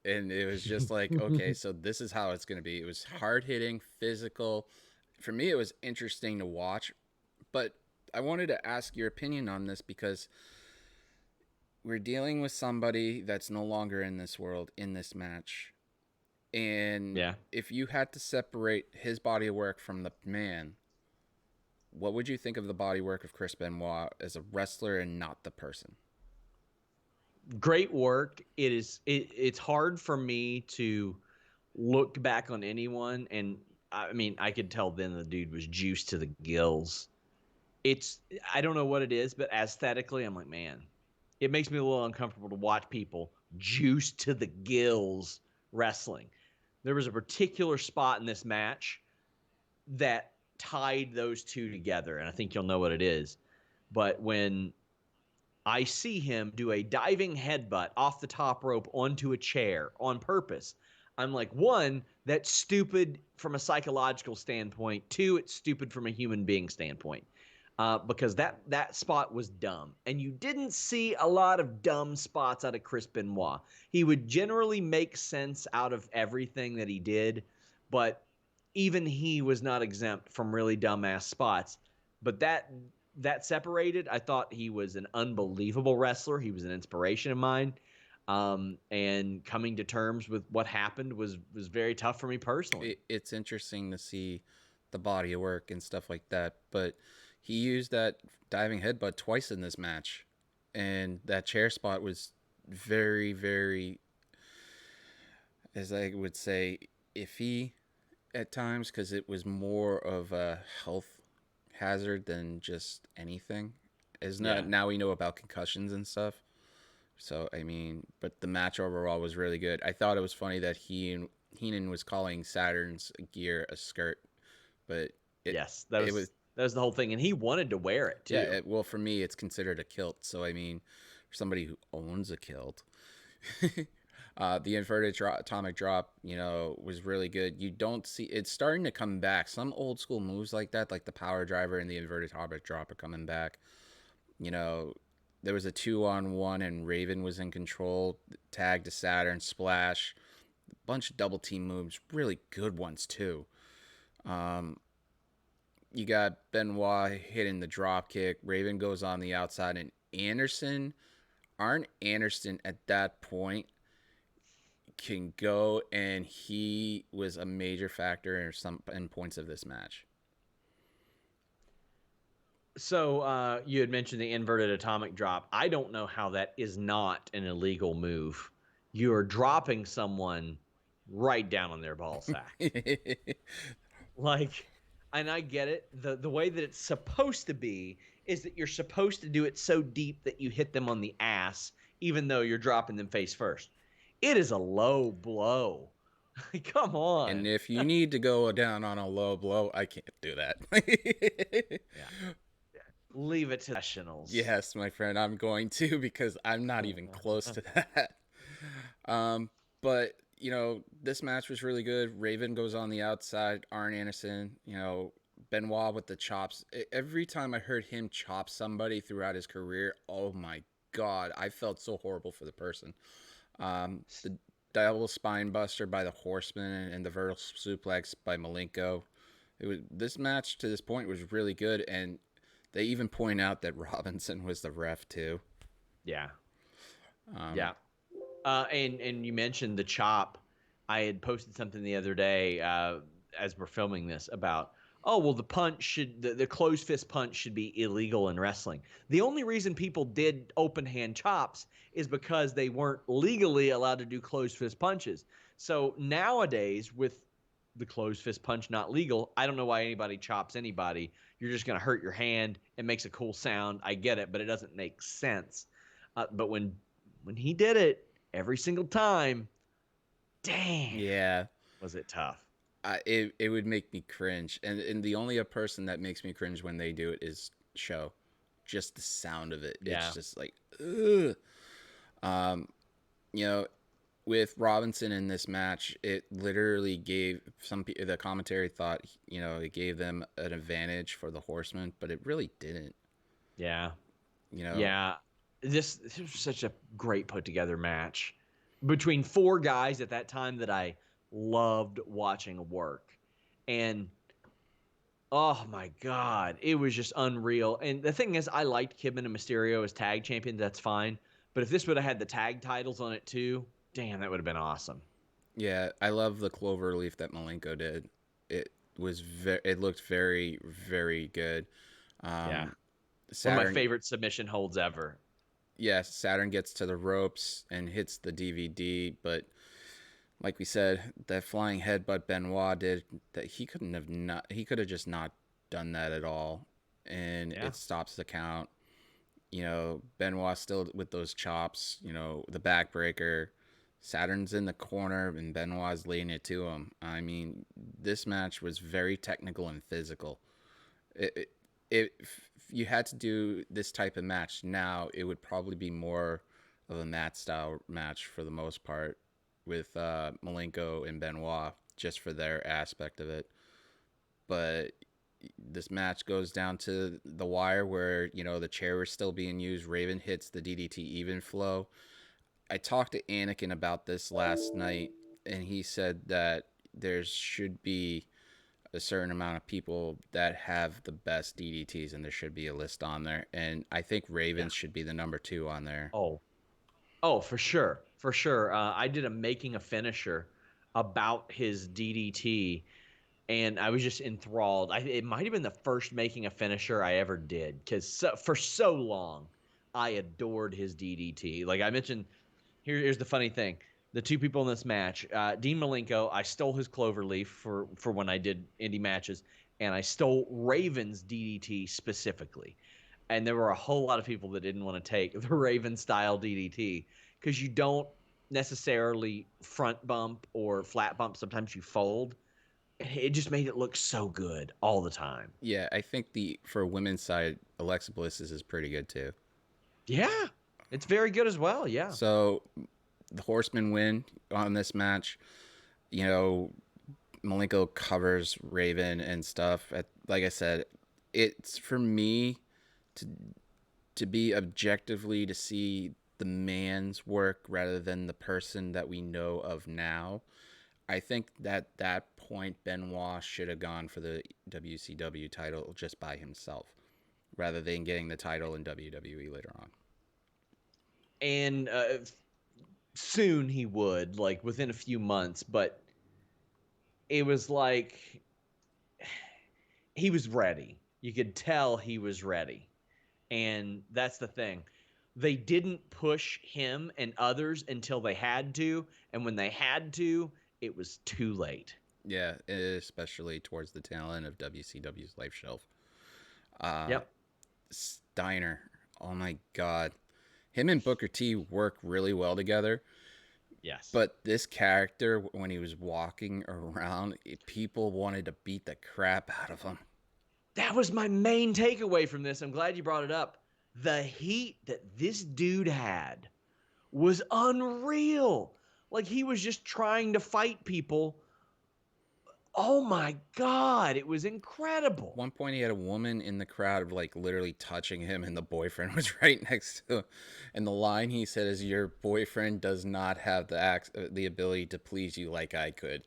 And it was just like, okay, so this is how it's going to be. It was hard hitting, physical. For me, it was interesting to watch. But I wanted to ask your opinion on this because we're dealing with somebody that's no longer in this world in this match. And Yeah. if you had to separate his body of work from the man, what would you think of the body work of Chris Benoit as a wrestler and not the person? Great work. It's hard for me to look back on anyone, and I mean, I could tell then the dude was juiced to the gills. It's I don't know what it is, but aesthetically, I'm like, man, it makes me a little uncomfortable to watch people juiced to the gills wrestling. There was a particular spot in this match that tied those two together, and I think you'll know what it is. But when I see him do a diving headbutt off the top rope onto a chair on purpose. I'm like, one, that's stupid from a psychological standpoint. Two, it's stupid from a human being standpoint. Because that spot was dumb, and you didn't see a lot of dumb spots out of Chris Benoit. He would generally make sense out of everything that he did, but even he was not exempt from really dumbass spots. But that separated, I thought he was an unbelievable wrestler. He was an inspiration of mine. And coming to terms with what happened was very tough for me personally. It's interesting to see the body of work and stuff like that, but he used that diving headbutt twice in this match, and that chair spot was very, very, as I would say, iffy at times because it was more of a health hazard than just anything. As not Yeah. now we know about concussions and stuff. So I mean, but the match overall was really good. I thought it was funny that Heenan was calling Saturn's gear a skirt, but it Yes, that it was was that was the whole thing, and he wanted to wear it yeah. too. Well, for me, it's considered a kilt. So I mean, for somebody who owns a kilt, the inverted atomic drop, was really good. You don't see it's starting to come back. Some old school moves like that, like the power driver and the inverted atomic drop, are coming back. You know, there was a 2-on-1 and Raven was in control. Tag to Saturn, splash, bunch of double team moves, really good ones too. Um, you got Benoit hitting the drop kick. Raven goes on the outside, and Arn Anderson at that point can go, and he was a major factor in some in points of this match. So you had mentioned the inverted atomic drop. I don't know how that is not an illegal move. You are dropping someone right down on their ball sack. Like, and I get it. The way that it's supposed to be is that you're supposed to do it so deep that you hit them on the ass, even though you're dropping them face first. It is a low blow. Come And on. if you need to go down on a low blow, I can't do that. Yeah. Leave it to professionals. Yes, my friend, I'm going to because I'm not even close to that. Um, but this match was really good. Raven goes on the outside. Arn Anderson, Benoit with the chops. Every time I heard him chop somebody throughout his career, oh my god, I felt so horrible for the person. The double spine buster by the Horseman and the vertical suplex by Malenko. This match to this point was really good, and they even point out that Robinson was the ref too. Yeah. Um, Yeah. And you mentioned the chop. I had posted something the other day as we're filming this about, oh, well, the closed fist punch should be illegal in wrestling. The only reason people did open hand chops is because they weren't legally allowed to do closed fist punches. So nowadays, with the closed fist punch not legal, I don't know why anybody chops anybody. You're just going to hurt your hand. It makes a cool sound. I get it, but it doesn't make sense. But when he did it every single time, damn, yeah, was it tough. it would make me cringe, and the only a person that makes me cringe when they do it is Show. Just the sound of it, Yeah. it's just like, ugh. Um, you know, with Robinson in this match, it literally gave the commentary thought, it gave them an advantage for the Horsemen, but it really didn't. Yeah. You know, Yeah. This was such a great put together match between four guys at that time that I loved watching work. And oh my God, it was just unreal. And the thing is, I liked Kidman and Mysterio as tag champions. That's fine. But if this would have had the tag titles on it too, damn, that would have been awesome. yeah, I love the clover leaf that Malenko did. It it looked very, very good. Yeah. Um, One of my Saturn, favorite submission holds ever. yes, Saturn gets to the ropes and hits the DVD, but like we said, that flying headbutt Benoit did, that he could have just not done that at all, and Yeah. it stops the count. Benoit still with those chops, the backbreaker. Saturn's in the corner and Benoit's laying it to him. I mean, this match was very technical and physical. If you had to do this type of match now, it would probably be more of a mat style match for the most part, with Malenko and Benoit, just for their aspect of it. But this match goes down to the wire where, the chair is still being used. Raven hits the DDT even flow. I talked to Anakin about this last night, and he said that there should be a certain amount of people that have the best DDTs, and there should be a list on there. And I think Yeah. Ravens should be the number 2 on there. Oh, oh, for sure. For sure. I did a making a finisher about his DDT, and I was just enthralled. It might have been the first making a finisher I ever did, because for so long I adored his DDT. Like I mentioned, here's the funny thing: the two people in this match, Dean Malenko, I stole his cloverleaf for when I did indie matches, and I stole Raven's DDT specifically. And there were a whole lot of people that didn't want to take the Raven style DDT because you don't necessarily front bump or flat bump. Sometimes you fold. It just made it look so good all the time. Yeah, I think the for women's side, Alexa Bliss's is pretty good too. Yeah, it's very good as well. Yeah. So the Horsemen win on this match. You know, Malenko covers Raven and stuff. Like I said, it's for me to be objectively to see the man's work rather than the person that we know of now. I think that point Benoit should have gone for the WCW title just by himself, rather than getting the title in WWE later on. And soon he would, like within a few months, but it was like he was ready. You could tell he was ready. And that's the thing. They didn't push him and others until they had to. And when they had to, it was too late. Yeah, especially towards the tail end of WCW's life shelf. Uh, Yep. Steiner, oh my God, him and Booker T work really well together. Yes. But this character, when he was walking around, people wanted to beat the crap out of him. That was my main takeaway from this. I'm glad you brought it up. The heat that this dude had was unreal. Like he was just trying to fight people. Oh my God, it was incredible. At one point, he had a woman in the crowd, like literally touching him, and the boyfriend was right next to him. And the line he said is, "Your boyfriend does not have the ability to please you like I could."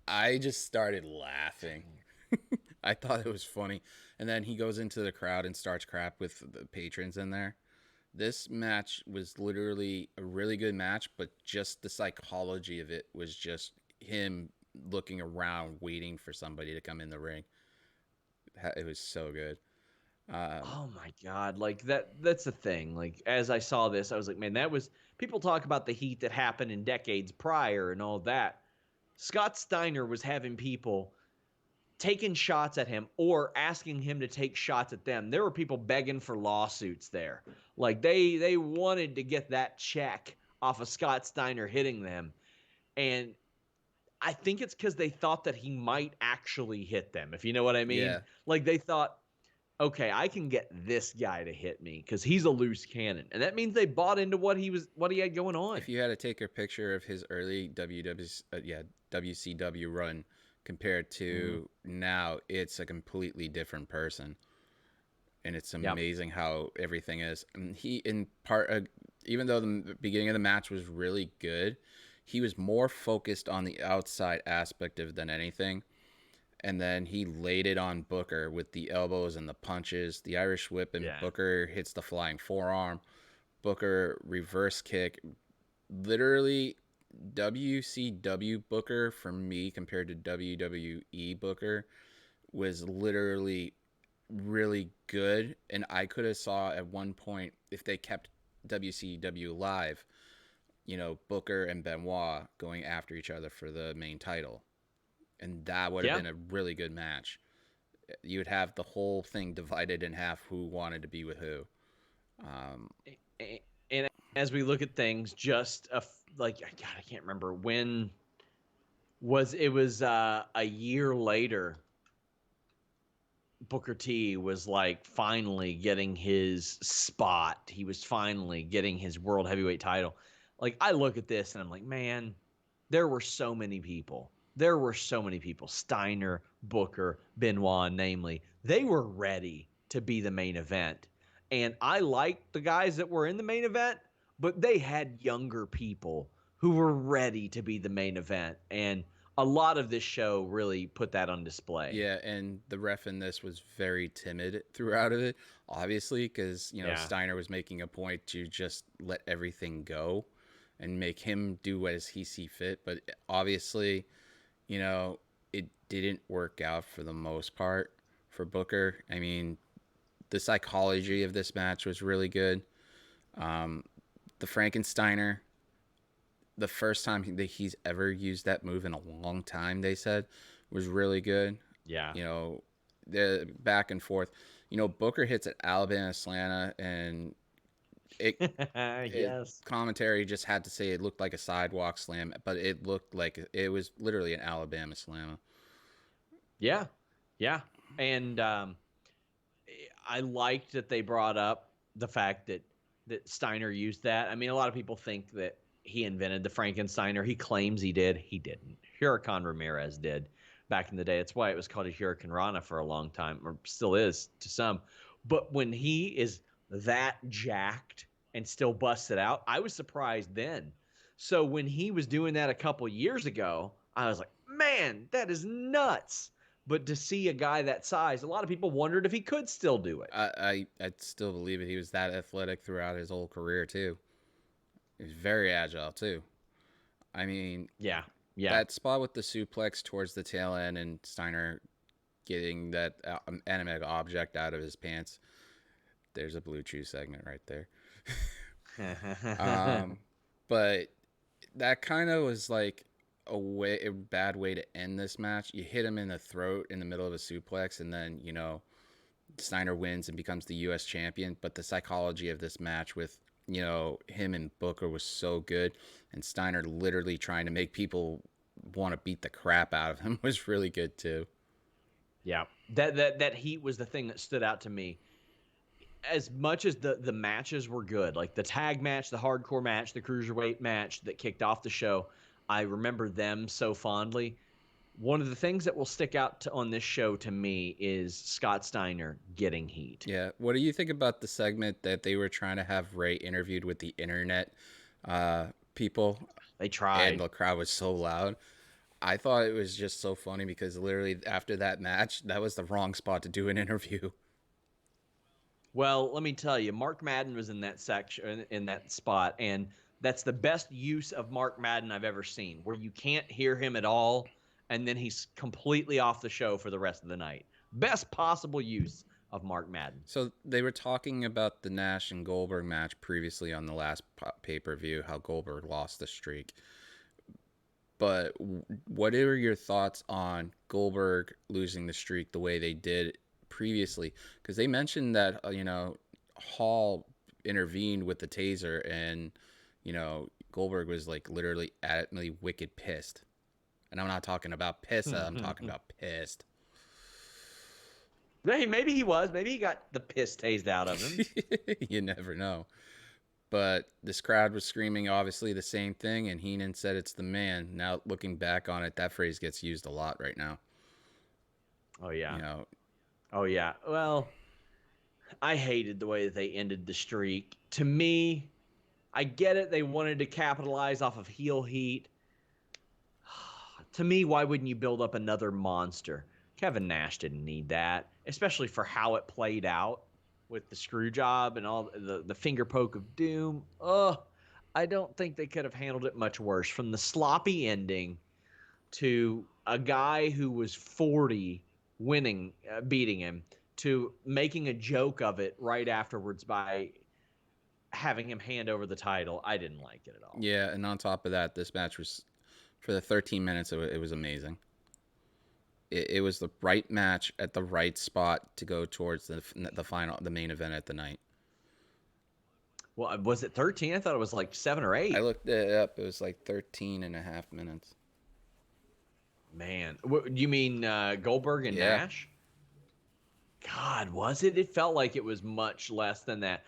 I just started laughing. I thought it was funny. And then he goes into the crowd and starts crap with the patrons in there. This match was literally a really good match, but just the psychology of it was just him looking around, waiting for somebody to come in the ring. It was so good. Oh my God. Like that's the thing. Like as I saw this, I was like, man, that was people talk about the heat that happened in decades prior and all that. Scott Steiner was having people taking shots at him or asking him to take shots at them. There were people begging for lawsuits there. Like they wanted to get that check off of Scott Steiner hitting them. And I think it's because they thought that he might actually hit them, if you know what I mean. Yeah, Like they thought, okay, I can get this guy to hit me because he's a loose cannon, and that means they bought into what he had going on. If you had to take a picture of his early WCW run compared Hmm. to now, it's a completely different person, and it's Yep. amazing how everything is. And he, in part, even though the beginning of the match was really good, he was more focused on the outside aspect of than anything. And then he laid it on Booker with the elbows and the punches, the Irish whip, and Yeah. Booker hits the flying forearm. Booker reverse kick. Literally, WCW Booker for me compared to WWE Booker was literally really good, and I could have saw at one point if they kept WCW live, Booker and Benoit going after each other for the main title, and that would have Yeah. been a really good match. You would have the whole thing divided in half who wanted to be with who. Um, And as we look at things, just like God, I can't remember when was a year later. Booker T was like finally getting his spot. He was finally getting his world heavyweight title. Like I look at this and I'm like, man, there were so many people. There were so many people. Steiner, Booker, Benoit, namely, they were ready to be the main event. And I liked the guys that were in the main event, but they had younger people who were ready to be the main event. And a lot of this show really put that on display. yeah, and the ref in this was very timid throughout of it, obviously, because Yeah. Steiner was making a point to just let everything go and make him do as he see fit. But obviously, it didn't work out for the most part for Booker. I mean, the psychology of this match was really good. Um, the Frankensteiner, the first time that he's ever used that move in a long time, they said, was really good. Yeah. You know, the back and forth. Booker hits at Alabama Slanna, and it Yes. commentary just had to say it looked like a sidewalk slam, but it looked like it was literally an Alabama Slam. Yeah. Yeah. And I liked that they brought up the fact that Steiner used that. I mean, a lot of people think that he invented the Frankensteiner. He claims he did. He didn't. Huracan Ramirez did back in the day. That's why it was called a Huracan Rana for a long time, or still is to some. But when he is that jacked and still busts it out, I was surprised then. So when he was doing that a couple years ago, I was like, man, that is nuts. But to see a guy that size, a lot of people wondered if he could still do it. I still believe it. He was that athletic throughout his whole career too. He was very agile too. I mean, Yeah, yeah, that spot with the suplex towards the tail end and Steiner getting that animated object out of his pants. There's a Blue Chew segment right there. um, but that kind of was like a bad way to end this match. You hit him in the throat in the middle of a suplex, and then Steiner wins and becomes the U.S. champion. But the psychology of this match with him and Booker was so good, and Steiner literally trying to make people want to beat the crap out of him was really good too. yeah. That heat was the thing that stood out to me. As much as the matches were good, like the tag match, the hardcore match, the cruiserweight match that kicked off the show, I remember them so fondly. One of the things that will stick out on this show to me is Scott Steiner getting heat. Yeah. What do you think about the segment that they were trying to have Ray interviewed with the internet people, They and tried. the crowd was so loud? I thought it was just so funny because literally after that match, that was the wrong spot to do an interview. Well, let me tell you, Mark Madden was in that section in that spot, and that's the best use of Mark Madden I've ever seen, where you can't hear him at all, and then he's completely off the show for the rest of the night. Best possible use of Mark Madden. So they were talking about the Nash and Goldberg match previously on the last pay-per-view, how Goldberg lost the streak. But what are your thoughts on Goldberg losing the streak the way they did previously? Because they mentioned that Hall intervened with the taser, and Goldberg was like literally adamantly wicked pissed. And I'm not talking about pissa. I'm talking about pissed. Hey, maybe he was. Maybe he got the piss tased out of him. You never know. But this crowd was screaming obviously the same thing, and Heenan said it's the man. Now looking back on it, that phrase gets used a lot right now. Oh You yeah. know, Oh yeah. Well, I hated the way that they ended the streak. To me, I get it. They wanted to capitalize off of heel heat. To me, why wouldn't you build up another monster? Kevin Nash didn't need that, especially for how it played out with the screw job and all the finger poke of doom. I don't think they could have handled it much worse. From the sloppy ending to a guy who was 40 winning, beating him, to making a joke of it right afterwards by having him hand over the title. I didn't like it at all. yeah. And on top of that, this match was for the 13 minutes. It was amazing. It was the right match at the right spot to go towards the final, the main event at the night. Well, was it 13? I thought it was like 7 or I 8. looked it up. It was like 13 and a half minutes. Man, you mean Goldberg and Yeah. Nash? God, was it? It felt like it was much less than that.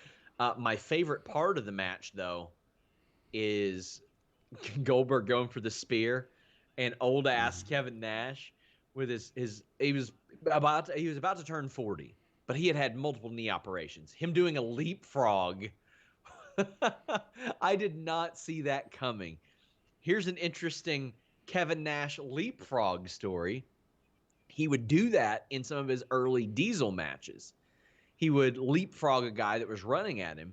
My favorite part of the match, though, is Goldberg going for the spear, and old ass Mhm. Kevin Nash with his he was about to turn 40, but he had had multiple knee operations. Him doing a leapfrog, I did not see that coming. Here's an interesting Kevin Nash leapfrog story. He would do that in some of his early Diesel matches. He would leapfrog a guy that was running at him.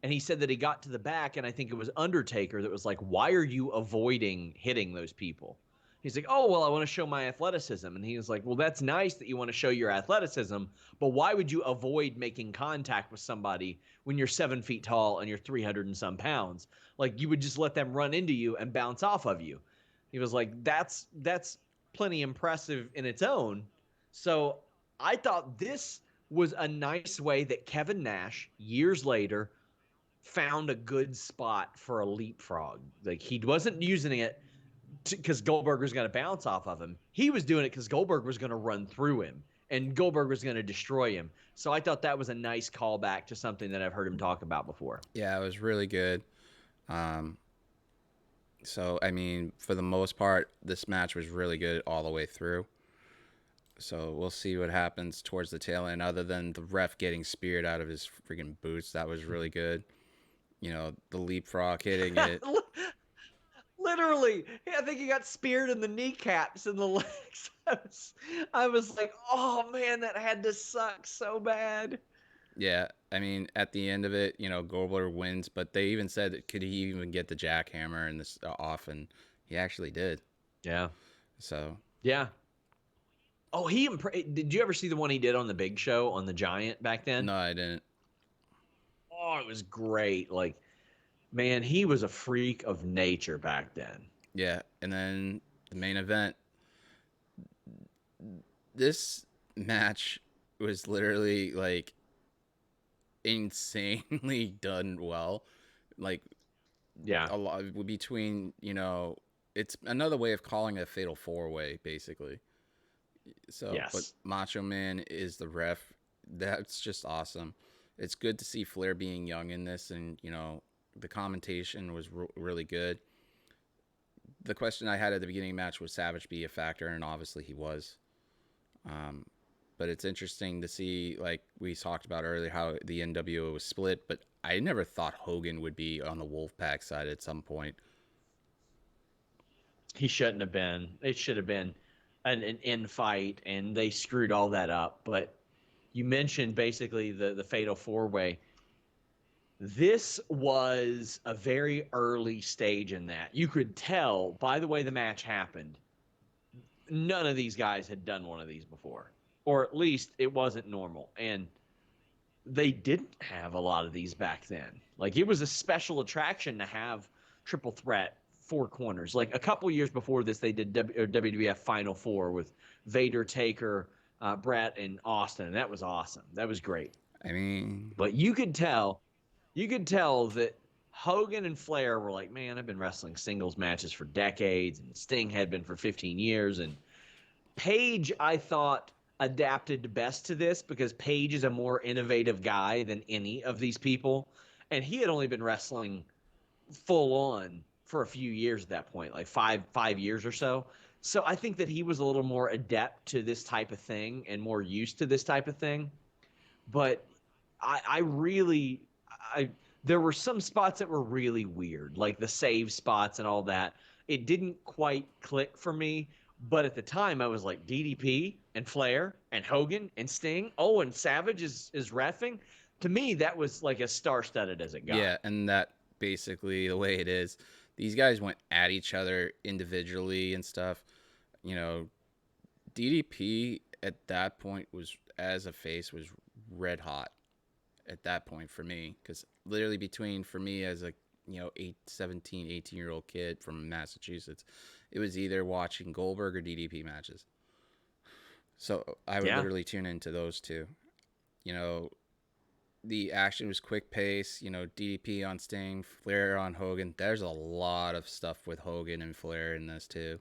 And he said that he got to the back, and I think it was Undertaker that was like, "Why are you avoiding hitting those people?" He's like, "Oh, well, I want to show my athleticism." And he was like, "Well, that's nice that you want to show your athleticism, but why would you avoid making contact with somebody when you're 7 feet tall and you're 300 and some pounds? Like, you would just let them run into you and bounce off of you." He was like, "That's plenty impressive in its own." So I thought this was a nice way that Kevin Nash, years later, found a good spot for a leapfrog. Like, he wasn't using it because Goldberg was going to bounce off of him. He was doing it because Goldberg was going to run through him and Goldberg was going to destroy him. So I thought that was a nice callback to something that I've heard him talk about before. Yeah, it was really good. Um, so I mean, for the most part, this match was really good all the way through. So we'll see what happens towards the tail end. Other than the ref getting speared out of his freaking boots, that was really good. You know, the leapfrog hitting it. Literally, I think he got speared in the kneecaps and the legs. I was like, oh man, that had to suck so bad. Yeah, I mean, at the end of it, you know, Goldberg wins, but they even said, could he even get the jackhammer and this off, and he actually did. Yeah. So Yeah. Oh, did you ever see the one he did on the Big Show on the Giant back then? no, I didn't. Oh, it was great. Like, man, he was a freak of nature back then. Yeah, and then the main event. This match was literally like insanely done well. Like Yeah. a lot between, you know, it's another way of calling it a fatal four way basically. So, but Yes. Macho Man is the ref. That's just awesome. It's good to see Flair being young in this, and you know the commentation was really good. The question I had at the beginning of the match was Savage be a factor, and obviously he was. Um, but it's interesting to see, like we talked about earlier, how the NWO was split. But I never thought Hogan would be on the Wolfpack side at some point. He shouldn't have been. It should have been an infight, and they screwed all that up. But you mentioned basically the fatal four way. This was a very early stage in that. You could tell by the way the match happened, none of these guys had done one of these before, or at least it wasn't normal. And they didn't have a lot of these back then. Like, it was a special attraction to have triple threat four corners. Like, a couple years before this, they did WWF Final Four with Vader, Taker, Brett, and Austin, and that was awesome. That was great. I mean, But you could tell that Hogan and Flair were like, man, I've been wrestling singles matches for decades, and Sting had been for 15 years, and Page, I thought, adapted best to this because Page is a more innovative guy than any of these people. And he had only been wrestling full on for a few years at that point, like five years or so. So I think that he was a little more adept to this type of thing and more used to this type of thing. But I really I there were some spots that were really weird, like the save spots and all that. It didn't quite click for me, but at the time I was like DDP and Flair and Hogan and Sting. Oh, and Savage is reffing. To me, that was like as star-studded as it got. Yeah, and that basically the way it is. These guys went at each other individually and stuff. You know, DDP at that point was as a face was red hot at that point for me because literally between for me as a 18-year-old kid from Massachusetts, it was either watching Goldberg or DDP matches. So I would Yeah. literally tune into those two. You know, the action was quick pace. DDP on Sting, Flair on Hogan. There's a lot of stuff with Hogan and Flair in this too.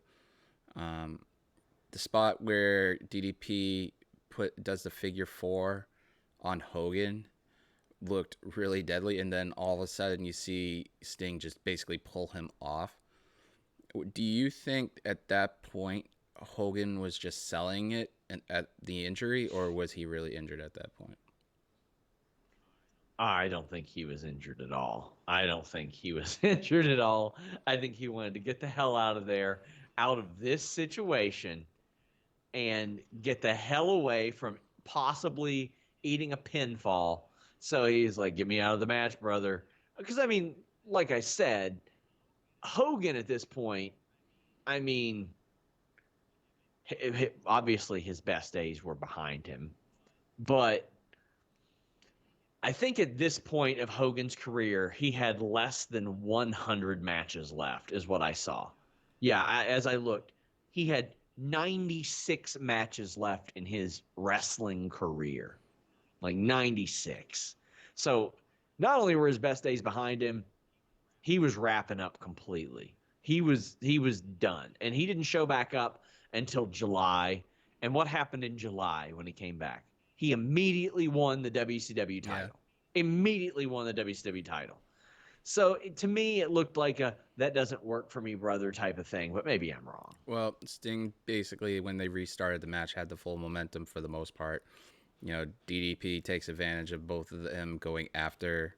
Um, the spot where DDP does the figure four on Hogan looked really deadly, and then all of a sudden you see Sting just basically pull him off. Do you think at that point Hogan was just selling it at the injury, or was he really injured at that point? I don't think he was injured at all. I don't think he was injured at all. I think he wanted to get the hell out of there, out of this situation, and get the hell away from possibly eating a pinfall. So he's like, get me out of the match, brother. Because, I mean, like I said, Hogan at this point, I mean, obviously his best days were behind him. But I think at this point of Hogan's career, he had less than 100 matches left, is what I saw. Yeah, as I looked, he had 96 matches left in his wrestling career. Like 96. So not only were his best days behind him, he was wrapping up completely. He was done. And he didn't show back up until July. And what happened in July when he came back? He immediately won the WCW Yeah. title. Immediately won the WCW title. So to me, it looked like a that doesn't work for me, brother type of thing. But maybe I'm wrong. Well, Sting basically, when they restarted the match, had the full momentum for the most part. DDP takes advantage of both of them going after,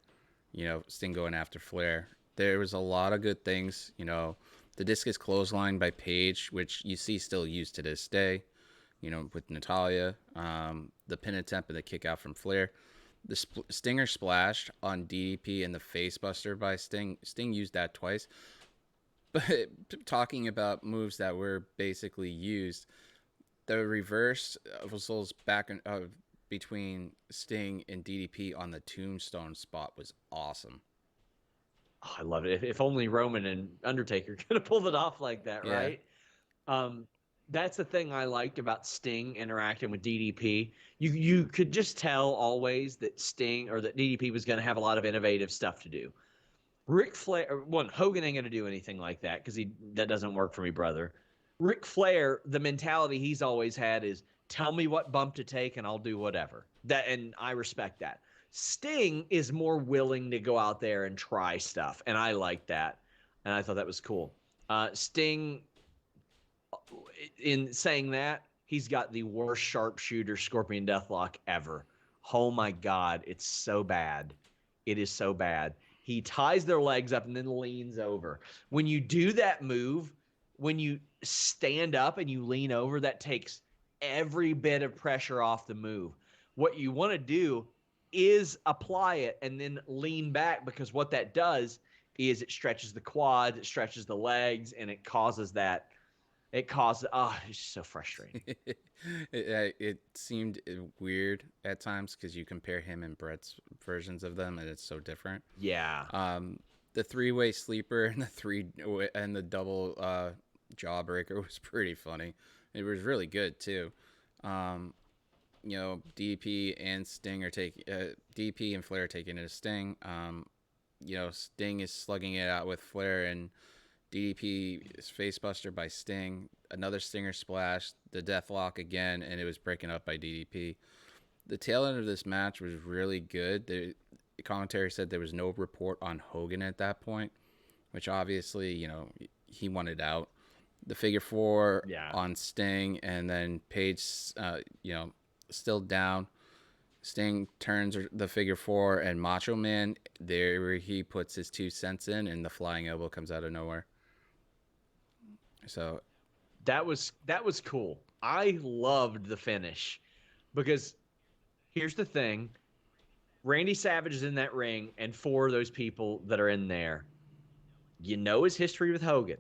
Sting going after Flair. There was a lot of good things. The discus clothesline by Page, which you see still used to this day, with Natalia. The pin attempt and the kick out from Flair. The Stinger splash on DDP and the facebuster by Sting. Sting used that twice. But talking about moves that were basically used, the reverse was those back and between Sting and DDP on the tombstone spot was awesome. Oh, I love it. If only Roman and Undertaker could have pulled it off like that, Yeah, right? Um, that's the thing I liked about Sting interacting with DDP. You could just tell always that Sting or that DDP was going to have a lot of innovative stuff to do. Ric Flair, one Hogan ain't going to do anything like that because that doesn't work for me, brother. Ric Flair, the mentality he's always had is tell me what bump to take and I'll do whatever. That and I respect that. Sting is more willing to go out there and try stuff, and I like that, and I thought that was cool. Sting, in saying that, he's got the worst sharpshooter Scorpion Deathlock ever. Oh my God, it's so bad. It is so bad. He ties their legs up and then leans over. When you do that move, when you stand up and you lean over, that takes every bit of pressure off the move. What you want to do is apply it and then lean back because what that does is it stretches the quads, it stretches the legs, and it causes that. It causes. Oh, it's so frustrating. it seemed weird at times because you compare him and Brett's versions of them, and it's so different. Yeah. The three-way sleeper and the double jawbreaker was pretty funny. It was really good too. Um, DP and Sting are taking DP and Flair are taking it to Sting. Sting is slugging it out with Flair, and DDP is facebuster by Sting, another Stinger splash, the Deathlock again, and it was breaking up by DDP. The tail end of this match was really good. The commentary said there was no report on Hogan at that point, which obviously, he wanted out. The figure four Yeah. on Sting, and then Page, still down. Sting turns the figure four, and Macho Man, there he puts his 2 cents in, and the flying elbow comes out of nowhere. So That was cool. I loved the finish because here's the thing. Randy Savage is in that ring, and 4 of those people that are in there, his history with Hogan.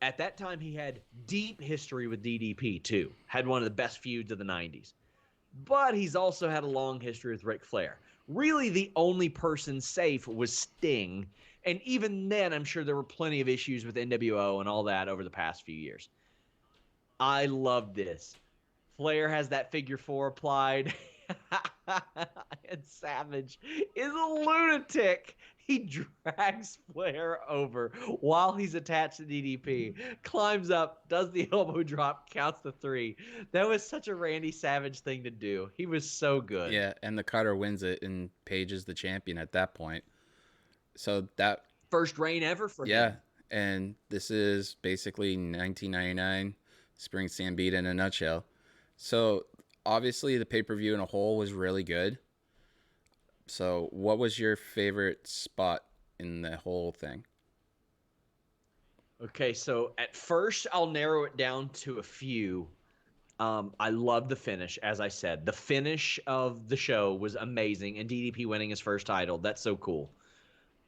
At that time, he had deep history with DDP, too. Had one of the best feuds of the 90s. But he's also had a long history with Ric Flair. Really, the only person safe was Sting. And even then, I'm sure there were plenty of issues with NWO and all that over the past few years. I love this. Flair has that figure 4 applied. And Savage is a lunatic. He drags Flair over while he's attached to DDP, climbs up, does the elbow drop, counts the 3. That was such a Randy Savage thing to do. He was so good. yeah, and the cutter wins it, and Page is the champion at that point. So that First reign ever for him. Yeah, and this is basically 1999 Spring Stampede in a nutshell. So obviously the pay-per-view in a whole was really good. So what was your favorite spot in the whole thing? Okay, so at first I'll narrow it down to a few. I love the finish, as I said. The finish of the show was amazing, and DDP winning his first title. That's so cool.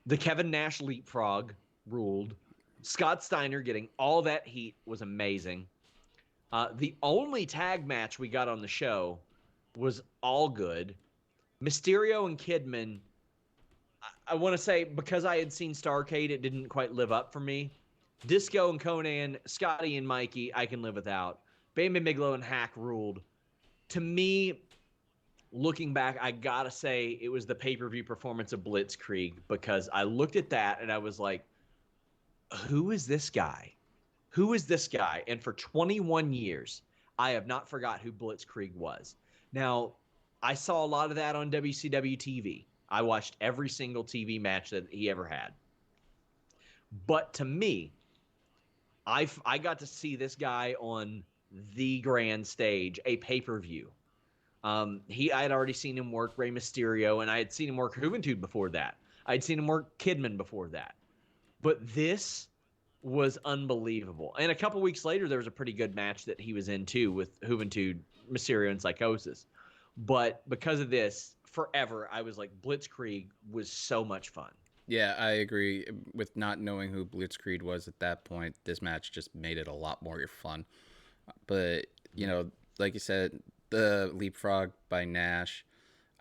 The Kevin Nash leapfrog ruled. Scott Steiner getting all that heat was amazing. The only tag match we got on the show was all good. Mysterio and Kidman, I want to say, because I had seen Starrcade, it didn't quite live up for me. Disco and Conan, Scotty and Mikey, I can live without. Bam Bam Bigelow and Hack ruled. To me, looking back, I gotta say it was the pay-per-view performance of Blitzkrieg, because I looked at that and I was like, who is this guy? Who is this guy? And for 21 years, I have not forgot who Blitzkrieg was. Now, I saw a lot of that on WCW TV. I watched every single TV match that he ever had. But to me, I got to see this guy on the grand stage, a pay-per-view. I had already seen him work Rey Mysterio, and I had seen him work Juventud before that. I'd seen him work Kidman before that. But this was unbelievable. And a couple weeks later, there was a pretty good match that he was in, too, with Juventud, Mysterio, and Psychosis. But because of this, forever, I was like, Blitzkrieg was so much fun. Yeah, I agree. With not knowing who Blitzkrieg was at that point, this match just made it a lot more fun. But, like you said, the leapfrog by Nash.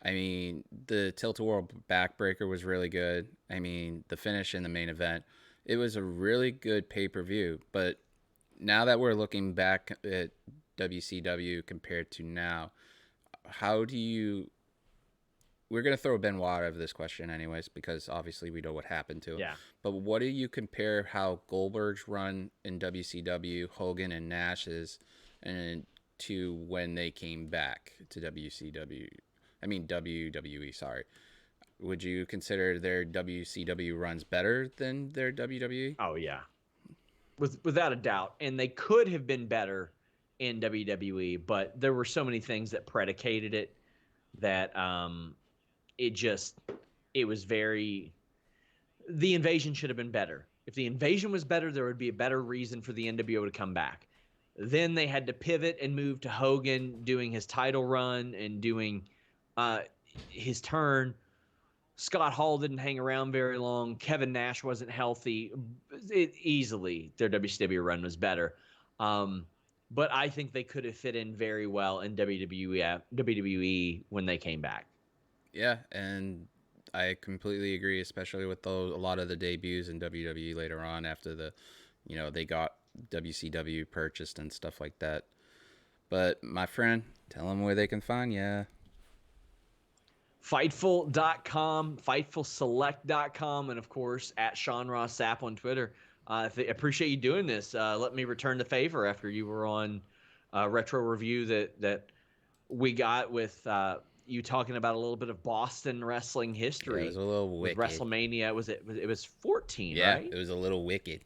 I mean, the tilt-a-whirl backbreaker was really good. I mean, the finish in the main event. It was a really good pay-per-view. But now that we're looking back at WCW compared to now, how do you... We're going to throw Benoit out of this question anyways, because obviously we know what happened to him. Yeah. But what do you compare how Goldberg's run in WCW, Hogan and Nash's, and to when they came back to WWE, sorry. Would you consider their WCW runs better than their WWE? Oh, yeah. Without a doubt. And they could have been better in WWE, but there were so many things that predicated it that it was very... The Invasion should have been better. If the Invasion was better, there would be a better reason for the NWO to come back. Then they had to pivot and move to Hogan doing his title run and doing his turn. Scott Hall didn't hang around very long. Kevin Nash wasn't healthy. Easily, their WCW run was better. But I think they could have fit in very well in WWE when they came back. Yeah, and I completely agree, especially with a lot of the debuts in WWE later on after they got WCW purchased and stuff like that. But my friend, tell them where they can find you. Fightful.com, FightfulSelect.com, and of course at Sean Ross Sapp on Twitter. Appreciate you doing this. Let me return the favor after you were on retro review that we got with you talking about a little bit of Boston wrestling Yeah, it was history a little with wicked. WrestleMania. It was 14, Yeah, right? it was a little wicked.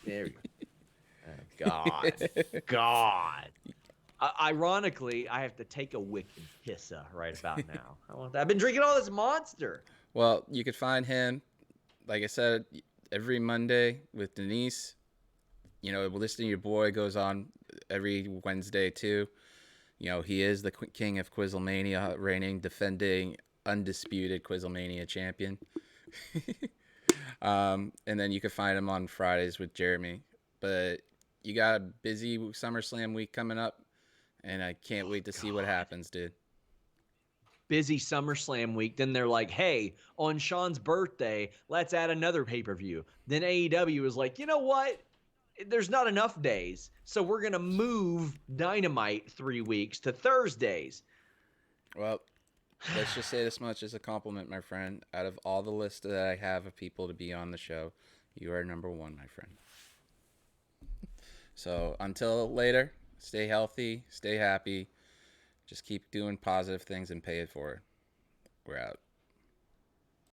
There you go. God. Ironically, I have to take a wicked hissa right about now. I've been drinking all this Monster. Well, you could find him, like I said, every Monday with Denise. You know, listening to your boy goes on every Wednesday too. You know, he is the king of Quizlemania, reigning, defending, undisputed Quizlemania champion. And then you can find him on Fridays with Jeremy. But you got a busy SummerSlam week coming up, and I can't wait to see what happens, dude. Busy SummerSlam week. Then they're like, hey, on Sean's birthday, let's add another pay-per-view. Then AEW is like, you know what? There's not enough days, so we're going to move Dynamite 3 weeks to Thursdays. Well, let's just say this much as a compliment, my friend. Out of all the lists that I have of people to be on the show, you are number one, my friend. So until later, stay healthy, stay happy. Just keep doing positive things and pay it forward. We're out.